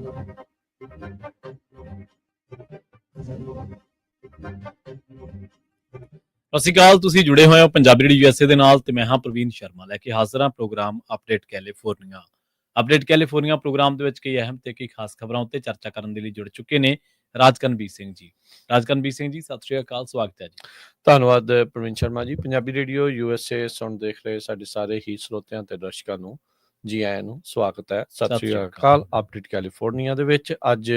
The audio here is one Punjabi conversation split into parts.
ਸਤਿ ਸ਼੍ਰੀ ਅਕਾਲ। ਤੁਸੀਂ ਜੁੜੇ ਹੋਏ ਹੋ ਪੰਜਾਬੀ ਰੇਡੀਓ USA ਦੇ ਨਾਲ ਤੇ ਮੈਂ ਹਾਂ ਪ੍ਰਵੀਨ ਸ਼ਰਮਾ ਲੈ ਕੇ ਹਾਜ਼ਰ ਹਾਂ program update California. Update California program ਦੇ ਵਿੱਚ ਕਈ ਅਹਿਮ ਤੇ ਕਈ ਖਾਸ ਖਬਰਾਂ ਉੱਤੇ ਚਰਚਾ ਕਰਨ ਦੇ ਲਈ ਜੁੜ ਚੁੱਕੇ ਨੇ ਰਾਜਕਨਵੀਰ ਸਿੰਘ ਜੀ। ਰਾਜਕਨਵੀਰ ਸਿੰਘ ਜੀ, ਸਤਿ ਸ਼੍ਰੀ ਅਕਾਲ, ਸਵਾਗਤ ਹੈ ਜੀ। ਧੰਨਵਾਦ ਪ੍ਰਵੀਨ ਸ਼ਰਮਾ ਜੀ। ਪੰਜਾਬੀ ਰੇਡੀਓ USA ਸੁਣ ਦੇਖ ਰਹੇ ਸਾਡੇ ਸਾਰੇ ਹੀ ਸਰੋਤਿਆਂ ਤੇ ਦਰਸ਼ਕਾਂ ਨੂੰ ਜੀ ਆਇਆਂ ਨੂੰ ਸਵਾਗਤ ਹੈ। ਸਤਿ ਸ਼੍ਰੀ ਅਕਾਲ। ਅਪਡੇਟ ਕੈਲੀਫੋਰਨੀਆ ਦੇ ਵਿੱਚ ਅੱਜ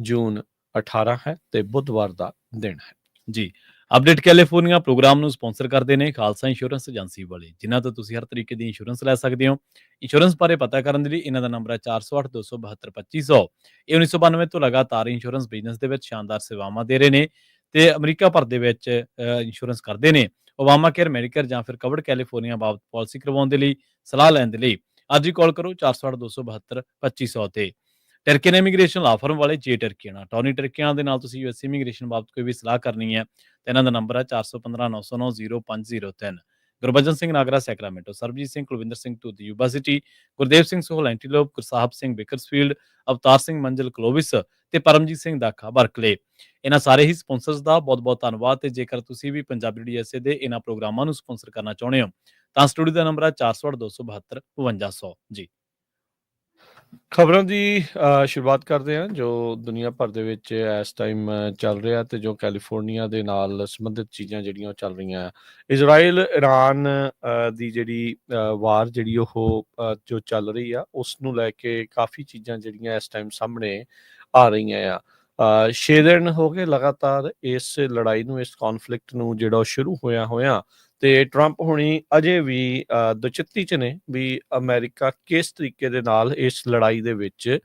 ਜੂਨ 18 ਹੈ ਤੇ ਬੁੱਧਵਾਰ ਦਾ ਦਿਨ ਹੈ ਜੀ। ਅਪਡੇਟ ਕੈਲੀਫੋਰਨੀਆ ਪ੍ਰੋਗਰਾਮ ਨੂੰ ਸਪਾਂਸਰ ਕਰਦੇ ਨੇ ਖਾਲਸਾ ਇੰਸ਼ੋਰੈਂਸ ਏਜੰਸੀ ਵਾਲੇ, ਜਿਨ੍ਹਾਂ ਤੋਂ ਤੁਸੀਂ ਹਰ ਤਰੀਕੇ ਦੀ ਇੰਸ਼ੋਰੈਂਸ ਲੈ ਸਕਦੇ ਹੋ। ਇੰਸ਼ੋਰੈਂਸ ਬਾਰੇ ਪਤਾ ਕਰਨ ਦੇ ਲਈ ਇਹਨਾਂ ਦਾ ਨੰਬਰ ਹੈ 408-272-2500। ਇਹ 1992 ਤੋਂ ਲਗਾਤਾਰ ਇੰਸ਼ੋਰੈਂਸ ਬਿਜ਼ਨਸ ਦੇ ਵਿੱਚ ਸ਼ਾਨਦਾਰ ਸੇਵਾਵਾਂ ਦੇ ਰਹੇ ਨੇ ਤੇ ਅਮਰੀਕਾ ਭਰ ਦੇ ਵਿੱਚ ਇੰਸ਼ੋਰੈਂਸ ਕਰਦੇ ਨੇ। ਓਬਾਮਾ ਕੇਅਰ, ਮੈਡੀਕੇਅਰ ਜਾਂ ਫਿਰ ਕਵਰਡ ਕੈਲੀਫੋਰਨੀਆ ਬਾਬਤ ਪਾਲਿਸੀ ਕਰਵਾਉਣ ਦੇ ਲਈ, ਸਲਾਹ ਲੈਣ ਦੇ ਲਈ ਅੱਜ ਹੀ ਕਾਲ ਕਰੋ 408-272-2500 ਤੇ। ਟਰਕੀਅਨ ਇਮੀਗ੍ਰੇਸ਼ਨ ਲਾ ਫਰਮ ਵਾਲੇ ਜੇ ਟਰਕੀਅਨ ਟੌਨੀ ਟਰਕੀਅਨ ਦੇ ਨਾਲ ਤੁਸੀਂ US ਇਮੀਗ੍ਰੇਸ਼ਨ ਬਾਬਤ ਕੋਈ ਵੀ ਸਲਾਹ ਕਰਨੀ ਹੈ ਤੇ ਇਹਨਾਂ ਦਾ ਨੰਬਰ ਹੈ 4159090503। Gurbachan Singh Nagra Sacramento, Sarabjit Singh Kulwinder Singh Dhoot Yuba City, Gurdev Singh Sohal Antelope, Gursahib Singh Bakersfield, Avtar Singh Manzal Clovis ਤੇ ਪਰਮਜੀਤ ਸਿੰਘ ਦਾਖਾ ਬਰਕਲੇ। ਇਹਨਾਂ ਸਾਰੇ ਹੀ ਸਪਾਂਸਰਸ ਦਾ ਬਹੁਤ ਬਹੁਤ ਧੰਨਵਾਦ। ਤੇ ਜੇਕਰ ਤੁਸੀਂ ਵੀ ਪੰਜਾਬੀ ਰੇਡੀਓ USA ਦੇ ਇਹਨਾਂ ਪ੍ਰੋਗਰਾਮਾਂ ਨੂੰ ਸਪਾਂਸਰ ਕਰਨਾ ਚਾਹੁੰਦੇ ਹੋ ਤਾਂ ਸਟੂਡੀਓ ਦਾ ਨੰਬਰ ਹੈ 408-272-5200 ਜੀ। ਖਬਰਾਂ ਦੀ ਸ਼ੁਰੂਆਤ ਕਰਦੇ ਹਾਂ ਜੋ ਦੁਨੀਆ ਭਰ ਦੇ ਵਿੱਚ ਇਸ ਟਾਈਮ ਚੱਲ ਰਿਹਾ ਤੇ ਜੋ ਕੈਲੀਫੋਰਨੀਆ ਦੇ ਨਾਲ ਸੰਬੰਧਿਤ ਚੀਜ਼ਾਂ ਜਿਹੜੀਆਂ ਚੱਲ ਰਹੀਆਂ। ਇਜ਼ਰਾਈਲ ਇਰਾਨ ਦੀ ਜਿਹੜੀ ਵਾਰ ਜਿਹੜੀ ਉਹ ਜੋ ਚੱਲ ਰਹੀ ਆ ਉਸ ਨੂੰ ਲੈ ਕੇ ਕਾਫੀ ਚੀਜ਼ਾਂ ਜਿਹੜੀਆਂ ਇਸ ਟਾਈਮ ਸਾਹਮਣੇ ਆ ਰਹੀਆਂ ਆ। 6 ਦਿਨ ਹੋ ਗਏ ਲਗਾਤਾਰ ਇਸ ਲੜਾਈ ਨੂੰ, ਇਸ ਕੌਨਫਲਿਕਟ ਨੂੰ ਜਿਹੜਾ ਸ਼ੁਰੂ ਹੋਇਆ ਤੇ ਟਰੰਪ ਹੁਣੀ ਅਜੇ ਵੀ ਦੁਚਿੱਤੀ 'ਚ ਨੇ ਵੀ ਅਮਰੀਕਾ ਕਿਸ ਤਰੀਕੇ ਦੇ ਨਾਲ ਇਸ ਲੜਾਈ ਦੇ ਵਿੱਚ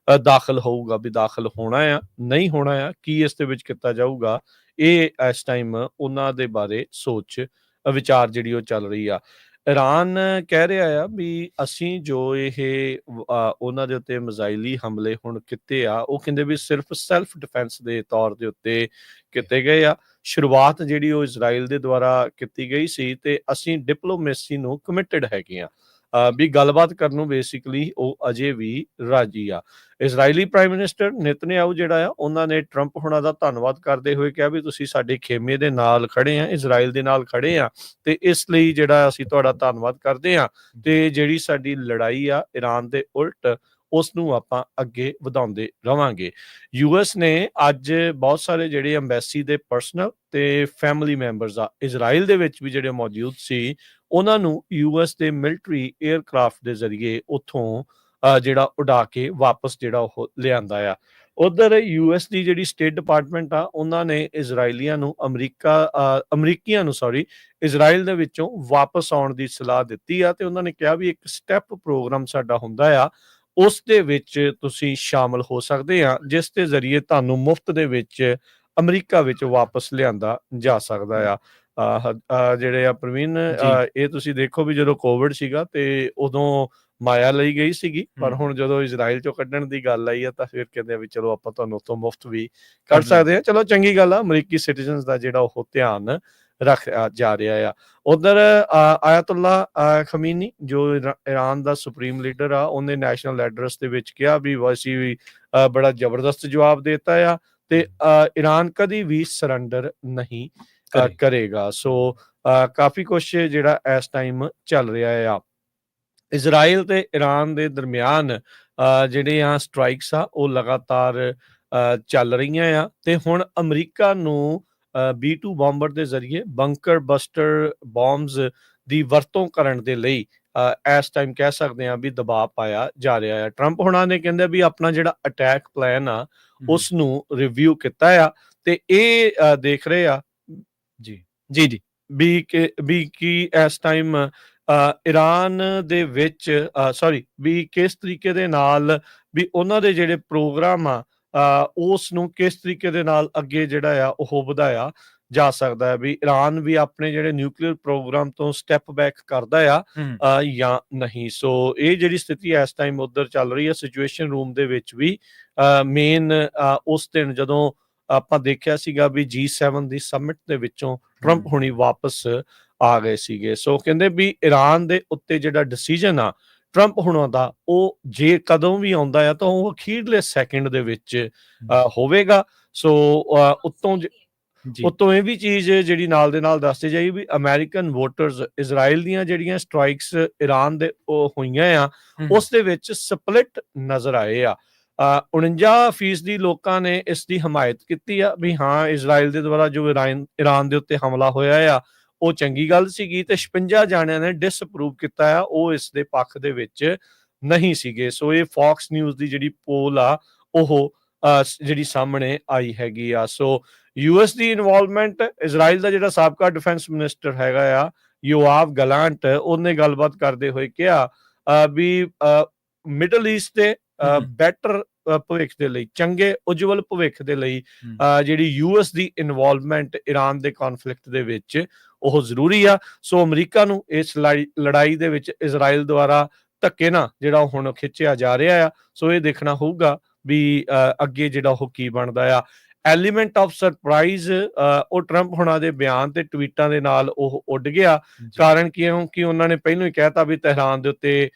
ਦਾਖਲ ਹੋਊਗਾ, ਵੀ ਦਾਖਲ ਹੋਣਾ ਆ ਨਹੀਂ ਹੋਣਾ ਆ, ਕੀ ਇਸ ਦੇ ਵਿੱਚ ਕੀਤਾ ਜਾਊਗਾ। ਇਹ ਇਸ ਟਾਈਮ ਉਹਨਾਂ ਦੇ ਬਾਰੇ ਸੋਚ ਵਿਚਾਰ ਜਿਹੜੀ ਉਹ ਚੱਲ ਰਹੀ ਆ। ਇਰਾਨ ਕਹਿ ਰਿਹਾ ਆ ਵੀ ਅਸੀਂ ਜੋ ਇਹ ਉਹਨਾਂ ਦੇ ਉੱਤੇ ਮਿਜ਼ਾਈਲੀ ਹਮਲੇ ਹੁਣ ਕੀਤੇ ਆ ਉਹ ਕਹਿੰਦੇ ਵੀ ਸਿਰਫ ਸੈਲਫ ਡਿਫੈਂਸ ਦੇ ਤੌਰ ਦੇ ਉੱਤੇ ਕੀਤੇ ਗਏ ਆ। ਸ਼ੁਰੂਆਤ ਜਿਹੜੀ ਉਹ ਇਜ਼ਰਾਈਲ ਦੇ ਦੁਆਰਾ ਕੀਤੀ ਗਈ ਸੀ ਤੇ ਅਸੀਂ ਡਿਪਲੋਮੇਸੀ ਨੂੰ ਕਮਿਟਡ ਹੈਗੇ ਆ, ਵੀ ਗੱਲਬਾਤ ਕਰਨ ਨੂੰ ਬੇਸਿਕਲੀ ਉਹ ਅਜੇ ਵੀ ਰਾਜੀ ਆ। ਇਜ਼ਰਾਈਲੀ ਪ੍ਰਾਈਮ ਮਿਨਿਸਟਰ ਨੇਤਨਯਾਹੂ ਜਿਹੜਾ ਆ ਉਹਨਾਂ ਨੇ ਟਰੰਪ ਹੁਣਾਂ ਦਾ ਧੰਨਵਾਦ ਕਰਦੇ ਹੋਏ ਕਿਹਾ ਵੀ ਤੁਸੀਂ ਸਾਡੇ ਖੇਮੇ ਦੇ ਨਾਲ ਖੜੇ ਆ, ਇਜ਼ਰਾਈਲ ਦੇ ਨਾਲ ਖੜੇ ਆ ਤੇ ਇਸ ਲਈ ਜਿਹੜਾ ਅਸੀਂ ਤੁਹਾਡਾ ਧੰਨਵਾਦ ਕਰਦੇ ਆ ਤੇ ਜਿਹੜੀ ਸਾਡੀ ਲੜਾਈ ਆ ਇਰਾਨ ਦੇ ਉਲਟ ਉਸ ਨੂੰ ਆਪਾਂ ਅੱਗੇ ਵਧਾਉਂਦੇ ਰਵਾਂਗੇ। US ਨੇ ਅੱਜ ਬਹੁਤ ਸਾਰੇ ਜਿਹੜੇ ਅੰਬੈਸੀ ਦੇ ਪਰਸਨਲ ਤੇ ਫੈਮਿਲੀ ਮੈਂਬਰਸ ਆ ਇਜ਼ਰਾਈਲ ਦੇ ਵਿੱਚ ਵੀ ਜਿਹੜੇ ਮੌਜੂਦ ਸੀ ਉਹਨਾਂ ਨੂੰ US ਦੇ ਮਿਲਟਰੀ ਏਅਰਕ੍ਰਾਫਟ ਦੇ ਜ਼ਰੀਏ ਉੱਥੋਂ ਜਿਹੜਾ ਉਡਾ ਕੇ ਵਾਪਸ ਜਿਹੜਾ ਉਹ ਲਿਆਂਦਾ ਆ। ਉਧਰ US ਦੀ ਜਿਹੜੀ ਸਟੇਟ ਡਿਪਾਰਟਮੈਂਟ ਆ ਉਹਨਾਂ ਨੇ ਇਜ਼ਰਾਈਲੀਆਂ ਨੂੰ ਅਮਰੀਕੀਆਂ ਨੂੰ ਇਜ਼ਰਾਈਲ ਦੇ ਵਿੱਚੋਂ ਵਾਪਸ ਆਉਣ ਦੀ ਸਲਾਹ ਦਿੱਤੀ ਆ ਤੇ ਉਹਨਾਂ ਨੇ ਕਿਹਾ ਵੀ ਇੱਕ ਸਟੈਪ ਪ੍ਰੋਗਰਾਮ ਸਾਡਾ ਹੁੰਦਾ ਆ ਉਸ ਦੇ ਵਿੱਚ ਤੁਸੀਂ ਸ਼ਾਮਲ ਹੋ ਸਕਦੇ ਆ ਜਿਸ ਦੇ ਜ਼ਰੀਏ ਤੁਹਾਨੂੰ ਮੁਫਤ ਦੇ ਵਿੱਚ ਅਮਰੀਕਾ ਵਿੱਚ ਵਾਪਸ ਲਿਆਂਦਾ ਜਾ ਸਕਦਾ ਆ। ਜਿਹੜੇ ਆ ਪ੍ਰਵੀਨ ਇਹ ਤੁਸੀਂ ਦੇਖੋ ਵੀ ਜਦੋਂ ਕੋਵਿਡ ਸੀਗਾ ਤੇ ਉਦੋਂ ਮਾਇਆ ਲਈ ਗਈ ਸੀਗੀ ਪਰ ਹੁਣ ਜਦੋਂ ਇਜ਼ਰਾਈਲ ਚੋਂ ਕੱਢਣ ਦੀ ਗੱਲ ਆਈ ਆ ਤਾਂ ਫਿਰ ਕਹਿੰਦੇ ਆ ਵੀ ਚਲੋ ਆਪਾਂ ਤੁਹਾਨੂੰ ਉੱਥੋਂ ਮੁਫਤ ਵੀ ਕੱਢ ਸਕਦੇ ਆ। ਚਲੋ ਚੰਗੀ ਗੱਲ ਆ, ਅਮਰੀਕੀ ਸਿਟੀਜ਼ਨਸ ਦਾ ਜਿਹੜਾ ਉਹ ਧਿਆਨ ਰੱਖਿਆ ਜਾ ਰਿਹਾ ਆ। ਉਧਰ ਆਇਤੁੱਲਾ ਖਮੀਨੀ ਜੋ ਇਰਾਨ ਦਾ ਸੁਪਰੀਮ ਲੀਡਰ ਆ ਉਹਨੇ ਨੈਸ਼ਨਲ ਐਡਰੈਸ ਦੇ ਵਿੱਚ ਕਿਹਾ ਵੀ ਅਸੀਂ ਵੀ ਬੜਾ ਜ਼ਬਰਦਸਤ ਜਵਾਬ ਦਿੱਤਾ ਆ ਤੇ ਇਰਾਨ ਕਦੀ ਵੀ ਸਰੈਂਡਰ ਨਹੀਂ ਕਰੇਗਾ। ਸੋ ਕਾਫੀ ਕੁਛ ਜਿਹੜਾ ਇਸ ਟਾਈਮ ਚੱਲ ਰਿਹਾ ਆ। ਇਜ਼ਰਾਈਲ ਤੇ ਇਰਾਨ ਦੇ ਦਰਮਿਆਨ ਜਿਹੜੇ ਆ ਸਟ੍ਰਾਈਕਸ ਆ ਉਹ ਲਗਾਤਾਰ ਚੱਲ ਰਹੀਆਂ ਆ ਤੇ ਹੁਣ ਅਮਰੀਕਾ ਨੂੰ B-2 ਬੰਬਰ ਦੇ ਜ਼ਰੀਏ ਬੰਕਰ ਬਸਟਰ ਬੰਬਸ ਦੀ ਵਰਤੋਂ ਕਰਨ ਦੇ ਲਈ ਇਸ ਟਾਈਮ ਕਹਿ ਸਕਦੇ ਆ ਵੀ ਦਬਾਅ ਪਾਇਆ ਜਾ ਰਿਹਾ ਆ। ਟਰੰਪ ਹੁਣਾਂ ਨੇ ਕਹਿੰਦੇ ਵੀ ਆਪਣਾ ਜਿਹੜਾ ਅਟੈਕ ਪਲਾਨ ਆ ਉਸ ਨੂੰ ਰਿਵਿਊ ਕੀਤਾ ਆ ਤੇ ਇਹ ਦੇਖ ਰਹੇ ਆ ਵੀ ਕੀ ਇਸ ਟਾਈਮ ਇਰਾਨ ਦੇ ਵਿੱਚ ਵੀ ਕਿਸ ਤਰੀਕੇ ਦੇ ਨਾਲ ਵੀ ਉਹਨਾਂ ਦੇ ਜਿਹੜੇ ਪ੍ਰੋਗਰਾਮ ਆ ਉਸ ਨੂੰ ਕਿਸ ਤਰੀਕੇ ਦੇ ਨਾਲ ਅੱਗੇ ਜਿਹੜਾ ਆ ਉਹ ਵਧਾਇਆ ਜਾ ਸਕਦਾ ਹੈ, ਵੀ ਇਰਾਨ ਵੀ ਆਪਣੇ ਜਿਹੜੇ ਨਿਊਕਲੀਅਰ ਪ੍ਰੋਗਰਾਮ ਤੋਂ ਸਟੈਪ ਬੈਕ ਕਰਦਾ ਆ ਜਾਂ ਨਹੀਂ। ਸੋ ਇਹ ਜਿਹੜੀ ਸਥਿਤੀ ਇਸ ਟਾਈਮ ਉੱਧਰ ਚੱਲ ਰਹੀ ਹੈ ਸਿਚੁਏਸ਼ਨ ਰੂਮ ਦੇ ਵਿੱਚ ਵੀ। ਮੇਨ ਉਸ ਦਿਨ ਜਦੋਂ ਆਪਾਂ ਦੇਖਿਆ ਸੀਗਾ ਵੀ G7 ਦੀ ਸਮਿਟ ਦੇ ਵਿੱਚੋਂ ਟਰੰਪ ਹੁਣੀ ਵਾਪਸ ਆ ਗਏ ਸੀਗੇ। ਸੋ ਕਹਿੰਦੇ ਵੀ ਇਰਾਨ ਦੇ ਉੱਤੇ ਜਿਹੜਾ ਡਿਸੀਜਨ ਆ ਟਰੰਪ ਹੁਣਾਂ ਦਾ ਉਹ ਜੇ ਕਦੋਂ ਵੀ ਆਉਂਦਾ ਆ ਤਾਂ ਉਹ ਅਖੀਰਲੇ ਸੈਕਿੰਡ ਦੇ ਵਿੱਚ ਹੋਵੇਗਾ। ਸੋ ਉੱਤੋਂ ਜੀ ਉੱਤੋਂ ਇਹ ਵੀ ਚੀਜ਼ ਜਿਹੜੀ ਨਾਲ ਦੇ ਨਾਲ ਦੱਸਦੀ ਜਾਈ ਵੀ ਅਮਰੀਕਨ ਵੋਟਰਸ ਇਜ਼ਰਾਈਲ ਦੀਆਂ ਜਿਹੜੀਆਂ ਸਟ੍ਰਾਈਕਸ ਈਰਾਨ ਦੇ ਉਹ ਹੋਈਆਂ ਆ ਉਸ ਦੇ ਵਿੱਚ ਸਪਲਿਟ ਨਜ਼ਰ ਆਏ ਆ। 49% ਲੋਕਾਂ ਨੇ ਇਸ ਦੀ ਹਮਾਇਤ ਕੀਤੀ ਆ ਵੀ ਹਾਂ ਇਜ਼ਰਾਈਲ ਦੇ ਦੁਆਰਾ ਜੋ ਈਰਾਨ ਦੇ ਉੱਤੇ ਹਮਲਾ ਹੋਇਆ ਆ ਉਹ ਚੰਗੀ ਗੱਲ ਸੀਗੀ, ਤੇ 56 ਜਾਣਿਆਂ ਨੇ ਡਿਸਅਪਰੂਵ ਕੀਤਾ ਆ, ਉਹ ਇਸ ਦੇ ਪੱਖ ਦੇ ਵਿੱਚ ਨਹੀਂ ਸੀਗੇ। ਸੋ ਇਹ ਫੌਕਸ ਨਿਊਜ਼ ਦੀ ਜਿਹੜੀ ਪੋਲ ਆ ਉਹ ਜਿਹੜੀ ਸਾਹਮਣੇ ਆਈ ਹੈਗੀ ਆ। ਸੋ ਯੂਐਸ ਦੀ ਇਨਵੋਲਵਮੈਂਟ, ਇਜ਼ਰਾਈਲ ਦਾ ਜਿਹੜਾ ਸਾਬਕਾ ਡਿਫੈਂਸ ਮਿਨਿਸਟਰ ਹੈਗਾ ਆ ਯੋਆਵ ਗਲਾਂਟ, ਉਹਨੇ ਗੱਲਬਾਤ ਕਰਦੇ ਹੋਏ ਕਿਹਾ ਵੀ ਮਿਡਲ ਈਸਟ ਤੇ ਬੈਟਰ ਭਵਿੱਖ ਦੇ ਲਈ, ਚੰਗੇ ਉਜਵਲ ਭਵਿੱਖ ਦੇ ਲਈ ਜਿਹੜੀ ਯੂਐਸ ਦੀ ਇਨਵੋਲਵਮੈਂਟ ਈਰਾਨ ਦੇ ਕੌਨਫਲਿਕਟ ਦੇ ਵਿੱਚ ਉਹ ਜ਼ਰੂਰੀ ਆ। ਸੋ ਅਮਰੀਕਾ ਨੂੰ ਇਸ ਲੜਾਈ ਦੇ ਵਿੱਚ ਇਜ਼ਰਾਈਲ ਦੁਆਰਾ ਧੱਕੇ ਨਾਲ ਜਿਹੜਾ ਹੁਣ ਖਿੱਚਿਆ ਜਾ ਰਿਹਾ ਆ। ਸੋ ਇਹ ਦੇਖਣਾ ਹੋਊਗਾ ਵੀ ਅੱਗੇ ਜਿਹੜਾ ਉਹ ਕੀ ਬਣਦਾ ਆ। ਐਲੀਮੈਂਟ ਆਫ ਸਰਪ੍ਰਾਈਜ਼ ਉਹ ਟਰੰਪ ਹੁਣਾਂ ਦੇ ਬਿਆਨ ਤੇ ਟਵੀਟਾਂ ਦੇ ਨਾਲ ਉਹ ਉੱਡ ਗਿਆ। ਕਾਰਨ ਕਿਉਂਕਿ ਉਹਨਾਂ ਨੇ ਪਹਿਲਾਂ ਹੀ ਕਹਿਤਾ ਵੀ ਤਹਿਰਾਨ ਦੇ ਉੱਤੇ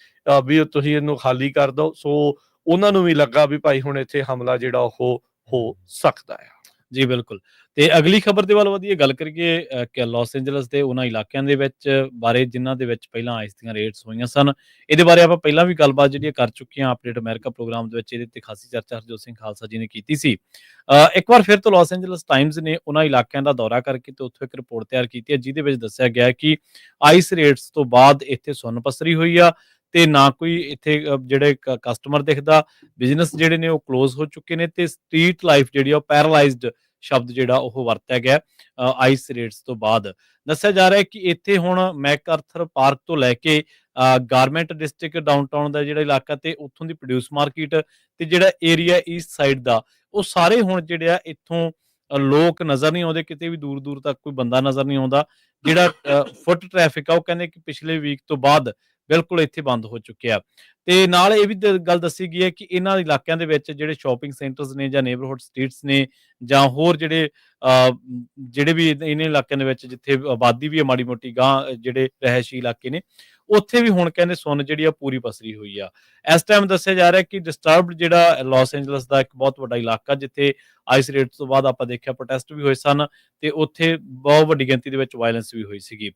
ਵੀ ਤੁਸੀਂ ਇਹਨੂੰ ਖਾਲੀ ਕਰ ਦਿਓ। ਸੋ ਉਹਨਾਂ ਨੂੰ ਵੀ ਲੱਗਾ ਵੀ ਭਾਈ ਹੁਣ ਇੱਥੇ ਹਮਲਾ ਜਿਹੜਾ ਉਹ ਹੋ ਸਕਦਾ ਆ। ਜੀ ਬਿਲਕੁਲ। ਤੇ ਅਗਲੀ ਖਬਰ ਦੇ ਵੱਲ ਵਧੀਏ, ਗੱਲ ਕਰੀਏ ਕਿ ਲਾਸ ਐਂਜਲਸ ਦੇ ਉਹਨਾਂ ਇਲਾਕਿਆਂ ਦੇ ਵਿੱਚ ਬਾਰੇ ਜਿਨ੍ਹਾਂ ਦੇ ਵਿੱਚ ਪਹਿਲਾਂ ਆਈਸ ਦੀਆਂ ਰੇਡਸ ਹੋਈਆਂ ਸਨ। ਇਹਦੇ ਬਾਰੇ ਆਪਾਂ ਪਹਿਲਾਂ ਵੀ ਗੱਲਬਾਤ ਜਿਹੜੀ ਕਰ ਚੁੱਕੇ ਹਾਂ ਅਪਡੇਟ ਅਮਰੀਕਾ ਪ੍ਰੋਗਰਾਮ ਦੇ ਵਿੱਚ, ਇਹਦੇ ਤੇ ਖਾਸੀ ਚਰਚਾ ਹਰਜੋਤ ਸਿੰਘ ਖਾਲਸਾ ਜੀ ਨੇ ਕੀਤੀ ਸੀ। ਇੱਕ ਵਾਰ ਫਿਰ ਤੋਂ ਲਾਸ ਐਂਜਲਸ ਟਾਈਮਜ਼ ਨੇ ਉਹਨਾਂ ਇਲਾਕਿਆਂ ਦਾ ਦੌਰਾ ਕਰਕੇ ਤੇ ਉੱਥੋਂ ਇੱਕ ਰਿਪੋਰਟ ਤਿਆਰ ਕੀਤੀ ਹੈ ਜਿਹਦੇ ਵਿੱਚ ਦੱਸਿਆ ਗਿਆ ਕਿ ਆਈਸ ਰੇਡਸ ਤੋਂ ਬਾਅਦ ਇੱਥੇ ਸੁੰਨ ਪਸਰੀ ਹੋਈ ਆ ਤੇ ਨਾ ਕੋਈ ਇੱਥੇ ਜਿਹੜੇ ਕਸਟਮਰ ਦਿਖਦਾ, ਬਿਜ਼ਨਸ ਜਿਹੜੇ ਨੇ ਉਹ ਕਲੋਜ਼ ਹੋ ਚੁੱਕੇ ਨੇ ਤੇ ਸਟਰੀਟ ਲਾਈਫ ਜਿਹੜੀ ਉਹ ਪੈਰਾਲਾਈਜ਼ਡ ਸ਼ਬਦ ਜਿਹੜਾ ਉਹ ਵਰਤਿਆ ਗਿਆ ਆਈਸ ਰੇਡਸ ਤੋਂ ਬਾਅਦ। ਦੱਸਿਆ ਜਾ ਰਿਹਾ ਹੈ ਕਿ ਇੱਥੇ ਹੁਣ ਮੈਕਆਰਥਰ ਪਾਰਕ ਤੋਂ ਲੈ ਕੇ ਗਾਰਮੈਂਟ ਡਿਸਟ੍ਰਿਕਟ ਡਾਊਨਟਾਊਨ ਦਾ ਜਿਹੜਾ ਇਲਾਕਾ ਤੇ ਉੱਥੋਂ ਦੀ ਪ੍ਰੋਡਿਊਸ ਮਾਰਕੀਟ ਤੇ ਜਿਹੜਾ ਏਰੀਆ ਈਸਟ ਸਾਈਡ ਦਾ, ਉਹ ਸਾਰੇ ਹੁਣ ਜਿਹੜੇ ਆ ਇੱਥੋਂ ਲੋਕ ਨਜ਼ਰ ਨਹੀਂ ਆਉਂਦੇ, ਕਿਤੇ ਵੀ ਦੂਰ ਦੂਰ ਤੱਕ ਕੋਈ ਬੰਦਾ ਨਜ਼ਰ ਨਹੀਂ ਆਉਂਦਾ। ਜਿਹੜਾ ਫੁੱਟ ਟ੍ਰੈਫਿਕ ਆ ਉਹ ਕਹਿੰਦੇ ਕਿ ਪਿਛਲੇ ਵੀਕ ਤੋਂ ਬਾਅਦ ਬਿਲਕੁਲ ਇੱਥੇ ਬੰਦ ਹੋ ਚੁੱਕਿਆ। ਤੇ ਨਾਲ ਇਹ ਵੀ ਗੱਲ ਦੱਸੀ ਗਈ ਹੈ ਕਿ ਇਹਨਾਂ ਇਲਾਕਿਆਂ ਦੇ ਵਿੱਚ ਜਿਹੜੇ ਸ਼ਾਪਿੰਗ ਸੈਂਟਰਸ ਨੇ ਜਾਂ ਨੇਬਰਹੁੱਡ ਸਟਰੀਟਸ ਨੇ ਜਾਂ ਹੋਰ ਜਿਹੜੇ ਵੀ ਇਹਨਾਂ ਇਲਾਕਿਆਂ ਦੇ ਵਿੱਚ ਜਿੱਥੇ ਆਬਾਦੀ ਵੀ ਹੈ ਮਾੜੀ ਮੋਟੀ ਗਾਂ ਜਿਹੜੇ ਰਹਿائشੀ ਇਲਾਕੇ ਨੇ, ਉੱਥੇ ਵੀ ਹੁਣ ਕਹਿੰਦੇ ਸੁੰਨ ਜਿਹੜੀ ਆ ਪੂਰੀ ਪਸਰੀ ਹੋਈ ਆ। ਇਸ ਟਾਈਮ ਦੱਸਿਆ ਜਾ ਰਿਹਾ ਕਿ ਡਿਸਟਰਬਡ ਜਿਹੜਾ ਲਾਸ ਐਂਜਲਸ ਦਾ ਇੱਕ ਬਹੁਤ ਵੱਡਾ ਇਲਾਕਾ ਜਿੱਥੇ ਆਈਸ ਰੇਡ ਤੋਂ ਬਾਅਦ ਆਪਾਂ ਦੇਖਿਆ ਪ੍ਰੋਟੈਸਟ ਵੀ ਹੋਏ ਸਨ ਤੇ ਉੱਥੇ ਬਹੁਤ ਵੱਡੀ ਗਿਣਤੀ ਦੇ ਵਿੱਚ ਵਾਇਲੈਂਸ ਵੀ ਹੋਈ ਸੀਗੀ।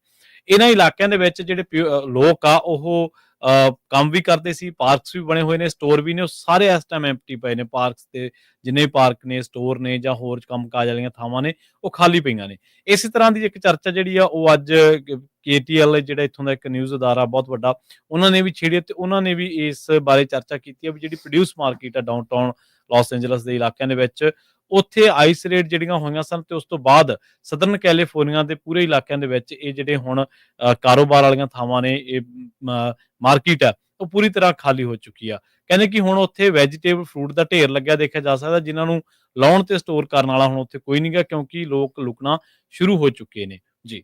ਇਹਨਾਂ ਇਲਾਕਿਆਂ ਦੇ ਵਿੱਚ ਜਿਹੜੇ ਲੋਕ ਆ ਉਹ ਕੰਮ ਵੀ ਕਰਦੇ ਸੀ, ਪਾਰਕਸ ਵੀ ਬਣੇ ਹੋਏ ਨੇ, ਸਟੋਰ ਵੀ ਨੇ, ਉਹ ਸਾਰੇ ਇਸ ਟਾਈਮ ਐਮਪਟੀ ਪਏ ਨੇ। ਪਾਰਕਸ ਤੇ ਜਿੰਨੇ ਪਾਰਕ ਨੇ, ਸਟੋਰ ਨੇ ਜਾਂ ਹੋਰ ਕੰਮ ਕਾਜ ਵਾਲੀਆਂ ਥਾਵਾਂ ਨੇ ਉਹ ਖਾਲੀ ਪਈਆਂ ਨੇ। ਇਸੇ ਤਰ੍ਹਾਂ ਦੀ ਇੱਕ ਚਰਚਾ ਜਿਹੜੀ ਆ ਉਹ ਅੱਜ KTL ਜਿਹੜਾ ਇੱਥੋਂ ਦਾ ਇੱਕ ਨਿਊਜ਼ ਅਦਾਰਾ ਬਹੁਤ ਵੱਡਾ, ਉਹਨਾਂ ਨੇ ਵੀ ਛੇੜੀ ਤੇ ਉਹਨਾਂ ਨੇ ਵੀ ਇਸ ਬਾਰੇ ਚਰਚਾ ਕੀਤੀ ਹੈ ਵੀ ਜਿਹੜੀ ਪ੍ਰੋਡਿਊਸ ਮਾਰਕੀਟ ਆ ਡਾਊਨਟਾਊਨ ਲਾਸ ਐਂਜਲਸ ਦੇ ਇਲਾਕਿਆਂ ਦੇ ਵਿੱਚ, ਉੱਥੇ ਆਈਸ ਰੇਡ ਜਿਹੜੀਆਂ ਹੋਈਆਂ ਸਨ ਤੇ ਉਸ ਤੋਂ ਬਾਅਦ ਸਦਰਨ ਕੈਲੀਫੋਰਨੀਆ ਦੇ ਪੂਰੇ ਇਲਾਕਿਆਂ ਦੇ ਵਿੱਚ ਇਹ ਜਿਹੜੇ ਹੁਣ ਕਾਰੋਬਾਰ ਵਾਲੀਆਂ ਥਾਵਾਂ ਨੇ, ਇਹ ਮਾਰਕੀਟ ਆ ਉਹ ਪੂਰੀ ਤਰ੍ਹਾਂ ਖਾਲੀ ਹੋ ਚੁੱਕੀ ਆ। ਕਹਿੰਦੇ ਕਿ ਹੁਣ ਉੱਥੇ ਵੈਜੀਟੇਬਲ ਫਰੂਟ ਦਾ ਢੇਰ ਲੱਗਿਆ ਦੇਖਿਆ ਜਾ ਸਕਦਾ, ਜਿਨ੍ਹਾਂ ਨੂੰ ਲਾਉਣ ਤੇ ਸਟੋਰ ਕਰਨ ਵਾਲਾ ਹੁਣ ਉੱਥੇ ਕੋਈ ਨਹੀਂ ਗਾ ਕਿਉਂਕਿ ਲੋਕ ਲੁਕਣਾ ਸ਼ੁਰੂ ਹੋ ਚੁੱਕੇ ਨੇ। ਜੀ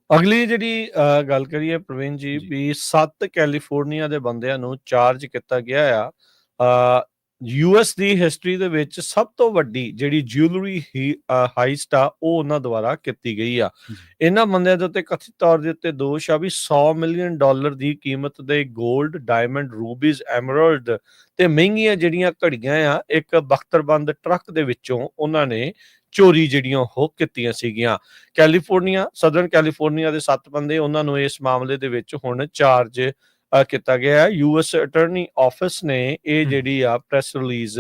ਅਗਲੀ ਜਿਹੜੀ ਗੱਲ ਕਰੀਏ ਪ੍ਰਵੀਨ ਜੀ, ਵੀ 7 ਕੈਲੀਫੋਰਨੀਆ ਦੇ ਬੰਦਿਆਂ ਨੂੰ ਚਾਰਜ ਕੀਤਾ ਗਿਆ ਆ। ਯੂਐਸ ਦੀ ਹਿਸਟਰੀ ਦੇ ਵਿੱਚ ਸਭ ਤੋਂ ਵੱਡੀ ਜਿਹੜੀ ਜਿਊਲਰੀ ਹਾਈਸਟ ਆ ਉਹ ਉਹਨਾਂ ਦੁਆਰਾ ਕੀਤੀ ਗਈ ਆ। ਇਹਨਾਂ ਬੰਦਿਆਂ ਦੇ ਉੱਤੇ ਕਥਿਤ ਤੌਰ ਦੇ ਉੱਤੇ ਦੋਸ਼ ਆ ਵੀ $100 ਮਿਲੀਅਨ ਦੀ ਕੀਮਤ ਦੇ ਗੋਲਡ, ਡਾਇਮੰਡ, ਰੂਬੀਜ਼, ਐਮਰਲਡ ਤੇ ਮਹਿੰਗੀਆਂ ਜਿਹੜੀਆਂ ਘੜੀਆਂ ਆ ਇੱਕ ਬਖਤਰਬੰਦ ਟਰੱਕ ਦੇ ਵਿੱਚੋਂ ਉਹਨਾਂ ਨੇ ਚੋਰੀ ਜਿਹੜੀਆਂ ਉਹ ਕੀਤੀਆਂ ਸੀਗੀਆਂ। ਸਦਰਨ ਕੈਲੀਫੋਰਨੀਆ ਦੇ 7 ਬੰਦੇ, ਉਹਨਾਂ ਨੂੰ ਇਸ ਮਾਮਲੇ ਦੇ ਵਿੱਚ ਹੁਣ ਚਾਰਜ ਕੀਤਾ ਗਿਆ। ਯੂਐਸ ਅਟਾਰਨੀ ਆਫਿਸ ਨੇ ਇਹ ਜਿਹੜੀ ਆ ਪ੍ਰੈਸ ਰਿਲੀਜ਼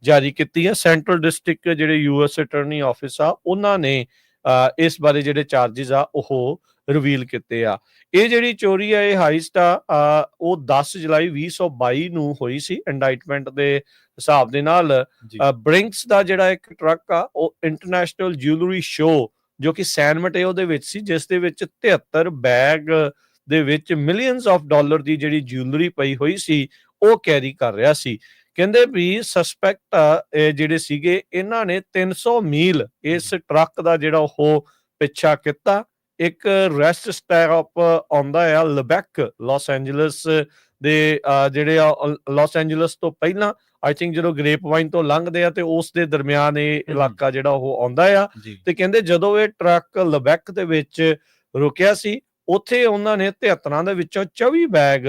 ਜਾਰੀ ਕੀਤੀ ਹੈ। ਸੈਂਟਰਲ ਡਿਸਟ੍ਰਿਕਟ ਜਿਹੜੇ ਯੂਐਸ ਅਟਾਰਨੀ ਆਫਿਸ ਆ ਉਹਨਾਂ ਨੇ ਇਸ ਬਾਰੇ ਜਿਹੜੇ ਚਾਰਜਿਸ ਆ ਉਹ ਰਿਵੀਲ ਕੀਤੇ ਆ। ਇਹ ਜਿਹੜੀ ਚੋਰੀ ਆ, ਇਹ ਹਾਈਸਟ ਆ, ਉਹ 10 ਜੁਲਾਈ 2022 ਨੂੰ ਹੋਈ ਸੀ। ਇੰਡਾਈਟਮੈਂਟ ਦੇ ਹਿਸਾਬ ਦੇ ਨਾਲ ਬ੍ਰਿੰਕਸ ਦਾ ਜਿਹੜਾ ਇੱਕ ਟਰੱਕ ਆ ਉਹ ਇੰਟਰਨੈਸ਼ਨਲ ਜਿਊਲਰੀ ਸ਼ੋ ਜੋ ਕਿ ਸੈਨ ਮਟੇਓ ਦੇ ਵਿੱਚ ਸੀ, ਜਿਸ ਦੇ ਵਿੱਚ 73 ਬੈਗ ਦੇ ਵਿੱਚ ਮਿਲੀਅਨਸ ਆਫ ਡਾਲਰ ਦੀ ਜਿਹੜੀ ਜਿਊਲਰੀ ਪਈ ਹੋਈ ਸੀ ਉਹ ਕੈਰੀ ਕਰ ਰਿਹਾ ਸੀ। ਕਹਿੰਦੇ ਵੀ ਸਸਪੈਕਟ ਜਿਹੜੇ ਸੀਗੇ ਇਹਨਾਂ ਨੇ 300 ਮੀਲ ਇਸ ਟਰੱਕ ਦਾ ਜਿਹੜਾ ਉਹ ਪਿੱਛਾ ਕੀਤਾ। ਇੱਕ ਰੈਸਟ ਸਟਾਪ ਆਉਂਦਾ ਆ ਲਬੈਕ, ਲਾਸ ਐਂਜਲਸ ਦੇ ਜਿਹੜੇ ਲਾਸ ਐਂਜਲਸ ਤੋਂ ਪਹਿਲਾਂ ਆਈ ਥਿੰਕ ਜਦੋਂ ਗ੍ਰੇਪ ਵਾਈਨ ਤੋਂ ਲੰਘਦੇ ਆ ਤੇ ਉਸ ਦੇ ਦਰਮਿਆਨ ਇਹ ਇਲਾਕਾ ਜਿਹੜਾ ਉਹ ਆਉਂਦਾ ਆ। ਤੇ ਕਹਿੰਦੇ ਜਦੋਂ ਇਹ ਟਰੱਕ ਲਬੈਕ ਦੇ ਵਿੱਚ ਰੁਕਿਆ ਸੀ ਉੱਥੇ ਉਹਨਾਂ ਨੇ 73 ਦੇ ਵਿੱਚੋਂ 24 ਬੈਗ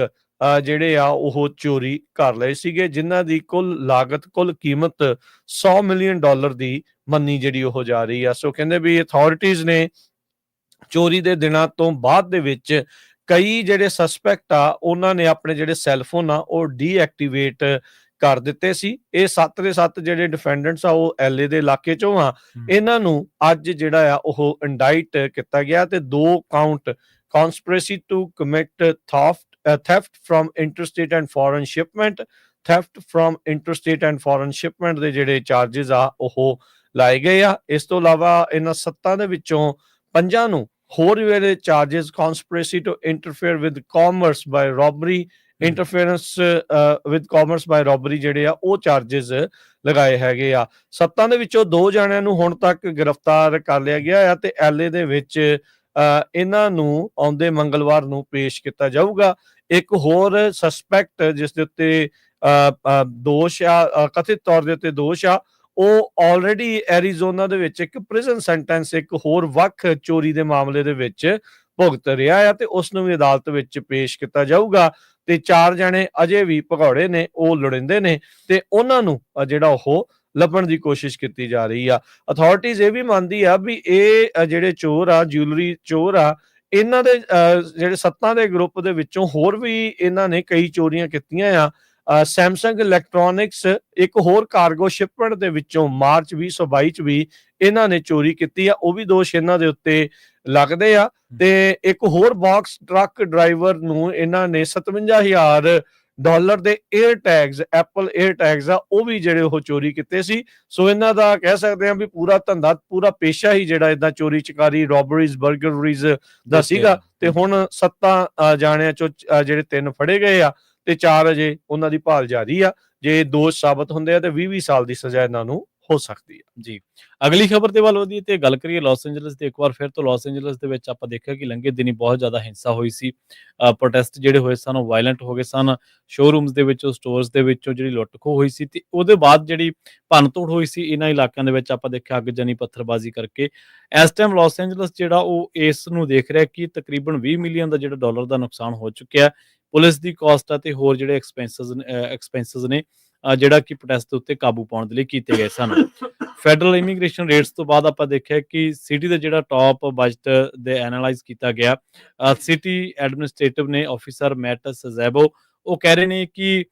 ਜਿਹੜੇ ਆ ਉਹ ਚੋਰੀ ਕਰ ਲਏ ਸੀਗੇ, ਜਿਨ੍ਹਾਂ ਦੀ ਕੁੱਲ ਕੀਮਤ $100 ਮਿਲੀਅਨ ਦੀ ਮੰਨੀ ਜਿਹੜੀ ਉਹ ਜਾ ਰਹੀ ਆ। ਸੋ ਕਹਿੰਦੇ ਵੀ ਅਥਾਰਟੀਜ਼ ਨੇ ਚੋਰੀ ਦੇ ਦਿਨਾਂ ਤੋਂ ਬਾਅਦ ਦੇ ਵਿੱਚ ਕਈ ਜਿਹੜੇ ਸਸਪੈਕਟ ਆ ਉਹਨਾਂ ਨੇ ਆਪਣੇ ਜਿਹੜੇ ਸੈੱਲਫੋਨ ਆ ਉਹ ਡੀਐਕਟੀਵੇਟ ਕਰ ਦਿੱਤੇ ਸੀ। ਇਹ 7 ਦੇ 7 ਜਿਹੜੇ ਡਿਫੈਂਡੈਂਟਸ ਆ ਉਹ LA ਦੇ ਇਲਾਕੇ ਚੋਂ ਆ। ਇਹਨਾਂ ਨੂੰ ਅੱਜ ਜਿਹੜਾ ਆ ਉਹ ਇੰਡਾਈਟ ਕੀਤਾ ਗਿਆ ਤੇ 2 count conspiracy to commit theft from interstate and foreign shipment, theft from interstate and foreign shipment ਦੇ ਜਿਹੜੇ ਚਾਰजेस ਆ ਉਹ ਲਾਏ ਗਏ ਆ। ਇਸ ਤੋਂ ਇਲਾਵਾ ਇਹਨਾਂ 7 ਦੇ ਵਿੱਚੋਂ 5 ਨੂੰ ਹੋਰ ਜਿਹੜੇ charges conspiracy to interfere with commerce by robbery, interference with commerce by robbery ਜਿਹੜੇ ਆ ਉਹ ਚਾਰजेस ਲਗਾਏ ਹੈਗੇ ਆ। 7 ਦੇ ਵਿੱਚੋਂ 2 ਜਣਿਆਂ ਨੂੰ ਹੁਣ ਤੱਕ ਗ੍ਰਿਫਤਾਰ ਕਰ ਲਿਆ ਗਿਆ ਆ ਤੇ LA ਦੇ ਵਿੱਚ ਇਹਨਾਂ ਨੂੰ ਆਉਂਦੇ ਮੰਗਲਵਾਰ ਨੂੰ ਪੇਸ਼ ਕੀਤਾ ਜਾਊਗਾ। ਇੱਕ ਹੋਰ ਸਸਪੈਕਟ ਜਿਸ ਦੇ ਉੱਤੇ ਦੋਸ਼ ਆ, ਕਥਿਤ ਤੌਰ ਦੇ ਉੱਤੇ ਦੋਸ਼ ਆ, ਉਹ ਆਲਰੇਡੀ ਐਰੀਜ਼ੋਨਾ ਦੇ ਵਿੱਚ ਇੱਕ ਪ੍ਰਿਜ਼ਨ ਸੈਂਟੈਂਸ ਇੱਕ ਹੋਰ ਵੱਖ ਚੋਰੀ ਦੇ ਮਾਮਲੇ ਦੇ ਵਿੱਚ ਭੁਗਤ ਰਿਹਾ ਆ ਤੇ ਉਸ ਨੂੰ ਵੀ ਅਦਾਲਤ ਵਿੱਚ ਪੇਸ਼ ਕੀਤਾ ਜਾਊਗਾ। ਤੇ 4 ਜਣੇ ਅਜੇ ਵੀ ਭਗੌੜੇ ਨੇ, ਉਹ ਲੋੜਿੰਦੇ ਨੇ ਤੇ ਉਹਨਾਂ ਨੂੰ ਜਿਹੜਾ ਉਹ ਲੱਭਣ ਦੀ ਕੋਸ਼ਿਸ਼ ਕੀਤੀ ਜਾ ਰਹੀ ਆ। ਅਥਾਰਟੀਜ਼ ਇਹ ਵੀ ਮੰਨਦੀ ਆ ਵੀ ਇਹ ਜਿਹੜੇ ਚੋਰ ਆ, ਜਿਊਲਰੀ ਚੋਰ ਆ, ਇਹਨਾਂ ਦੇ ਜਿਹੜੇ 7 ਦੇ ਗਰੁੱਪ ਦੇ ਵਿੱਚੋਂ ਹੋਰ ਵੀ ਇਹਨਾਂ ਨੇ ਕਈ ਚੋਰੀਆਂ ਕੀਤੀਆਂ ਆ। ਸੈਮਸੰਗ ਇਲੈਕਟ੍ਰੋਨਿਕਸ ਇੱਕ ਹੋਰ ਕਾਰਗੋ ਸ਼ਿਪਮੈਂਟ ਦੇ ਵਿੱਚੋਂ ਮਾਰਚ 2022 ਚ ਵੀ ਇਹਨਾਂ ਨੇ ਚੋਰੀ ਕੀਤੀ ਆ, ਉਹ ਵੀ ਦੋਸ਼ ਇਹਨਾਂ ਦੇ ਉੱਤੇ ਲੱਗਦੇ ਆ। ਤੇ ਇੱਕ ਹੋਰ ਬਾਕਸ ਟਰੱਕ ਡਰਾਈਵਰ ਨੂੰ ਇਹਨਾਂ ਨੇ $57,000 ਦੇ air tags, Apple air tags ਆ, ਉਹ ਵੀ ਜਿਹੜੇ ਉਹ ਚੋਰੀ ਕੀਤੇ ਸੀ। ਸੋ ਇਹਨਾਂ ਦਾ ਕਹਿ ਸਕਦੇ ਆ ਵੀ ਪੂਰਾ ਧੰਦਾ, ਪੂਰਾ ਪੇਸ਼ਾ ਹੀ ਜਿਹੜਾ ਏਦਾਂ ਚੋਰੀ ਚਕਾਰੀ, ਰੋਬਰੀਜ਼, ਬਰਗਲਰੀਜ਼ ਦਾ ਸੀਗਾ। ਤੇ ਹੁਣ 7 ਜਾਣਿਆਂ ਚੋਂ ਜਿਹੜੇ 3 ਫੜੇ ਗਏ ਆ ਤੇ 4 ਅਜੇ ਉਹਨਾਂ ਦੀ ਭਾਲ ਜਾਰੀ ਆ। ਜੇ ਦੋਸ਼ ਸਾਬਤ ਹੁੰਦੇ ਆ ਤੇ 20 ਸਾਲ ਦੀ ਸਜ਼ਾ ਇਹਨਾਂ ਨੂੰ ਹੋ ਸਕਦੀ ਆ। ਜੀ, ਅਗਲੀ ਖਬਰ ਦੇ ਵੱਲ ਵਧੀਏ ਤੇ ਗੱਲ ਕਰੀਏ ਲਾਸ ਐਂਜਲਸ ਦੀ। ਇੱਕ ਵਾਰ ਫਿਰ ਤੋਂ ਲਾਸ ਐਂਜਲਸ ਦੇ ਵਿੱਚ ਆਪਾਂ ਦੇਖਿਆ ਕਿ ਲੰਘੇ ਦਿਨੀ ਬਹੁਤ ਜ਼ਿਆਦਾ ਹਿੰਸਾ ਹੋਈ ਸੀ। ਪ੍ਰੋਟੈਸਟ ਜਿਹੜੇ ਹੋਏ ਸਨ ਉਹ ਵਾਇਲੈਂਟ ਹੋ ਗਏ ਸਨ। ਸ਼ੋਰੂਮਸ ਦੇ ਵਿੱਚੋਂ, ਸਟੋਰਸ ਦੇ ਵਿੱਚੋਂ ਜਿਹੜੀ ਲੁੱਟ-ਖੋਹ ਹੋਈ ਸੀ ਤੇ ਉਹਦੇ ਬਾਅਦ ਜਿਹੜੀ ਭੰਨ-ਤੋੜ ਹੋਈ ਸੀ ਇਹਨਾਂ ਇਲਾਕਿਆਂ ਦੇ ਵਿੱਚ, ਆਪਾਂ ਦੇਖਿਆ ਅੱਗਜਨੀ, ਪੱਥਰਬਾਜ਼ੀ ਕਰਕੇ। ਇਸ ਟਾਈਮ ਲਾਸ ਐਂਜਲਸ ਜਿਹੜਾ ਉਹ ਇਸ ਨੂੰ ਦੇਖ ਰਿਹਾ ਕਿ ਤਕਰੀਬਨ $20 ਮਿਲੀਅਨ ਦਾ ਜਿਹੜਾ ਡਾਲਰ ਦਾ ਨੁਕਸਾਨ ਹੋ ਚੁੱਕਿਆ। ਪੁਲਿਸ ਦੀ ਕਾਸਟ ਅਤੇ ਹੋਰ ਜਿਹੜੇ ਐਕਸਪੈਂਸਸ ਨੇ ਜਿਹੜਾ ਕਿ ਪ੍ਰੋਟੈਸਟ ਦੇ ਉੱਤੇ ਕਾਬੂ ਪਾਉਣ ਦੇ ਲਈ ਕੀਤੇ ਗਏ ਸਨ। ਫੈਡਰਲ ਇਮੀਗ੍ਰੇਸ਼ਨ ਰੇਟਸ ਤੋਂ ਬਾਅਦ ਆਪਾਂ ਦੇਖਿਆ ਕਿ ਸਿਟੀ ਦਾ ਜਿਹੜਾ ਟੌਪ ਬਜਟ ਦੇ ਐਨਾਲਾਈਜ਼ ਕੀਤਾ ਗਿਆ। ਸਿਟੀ ਐਡਮਿਨਿਸਟ੍ਰੇਟਿਵ ਨੇ ਆਫਿਸਰ ਮੈਟ ਸਜ਼ੈਬੋ, ਉਹ ਕਹਿ ਰਹੇ ਨੇ ਕਿ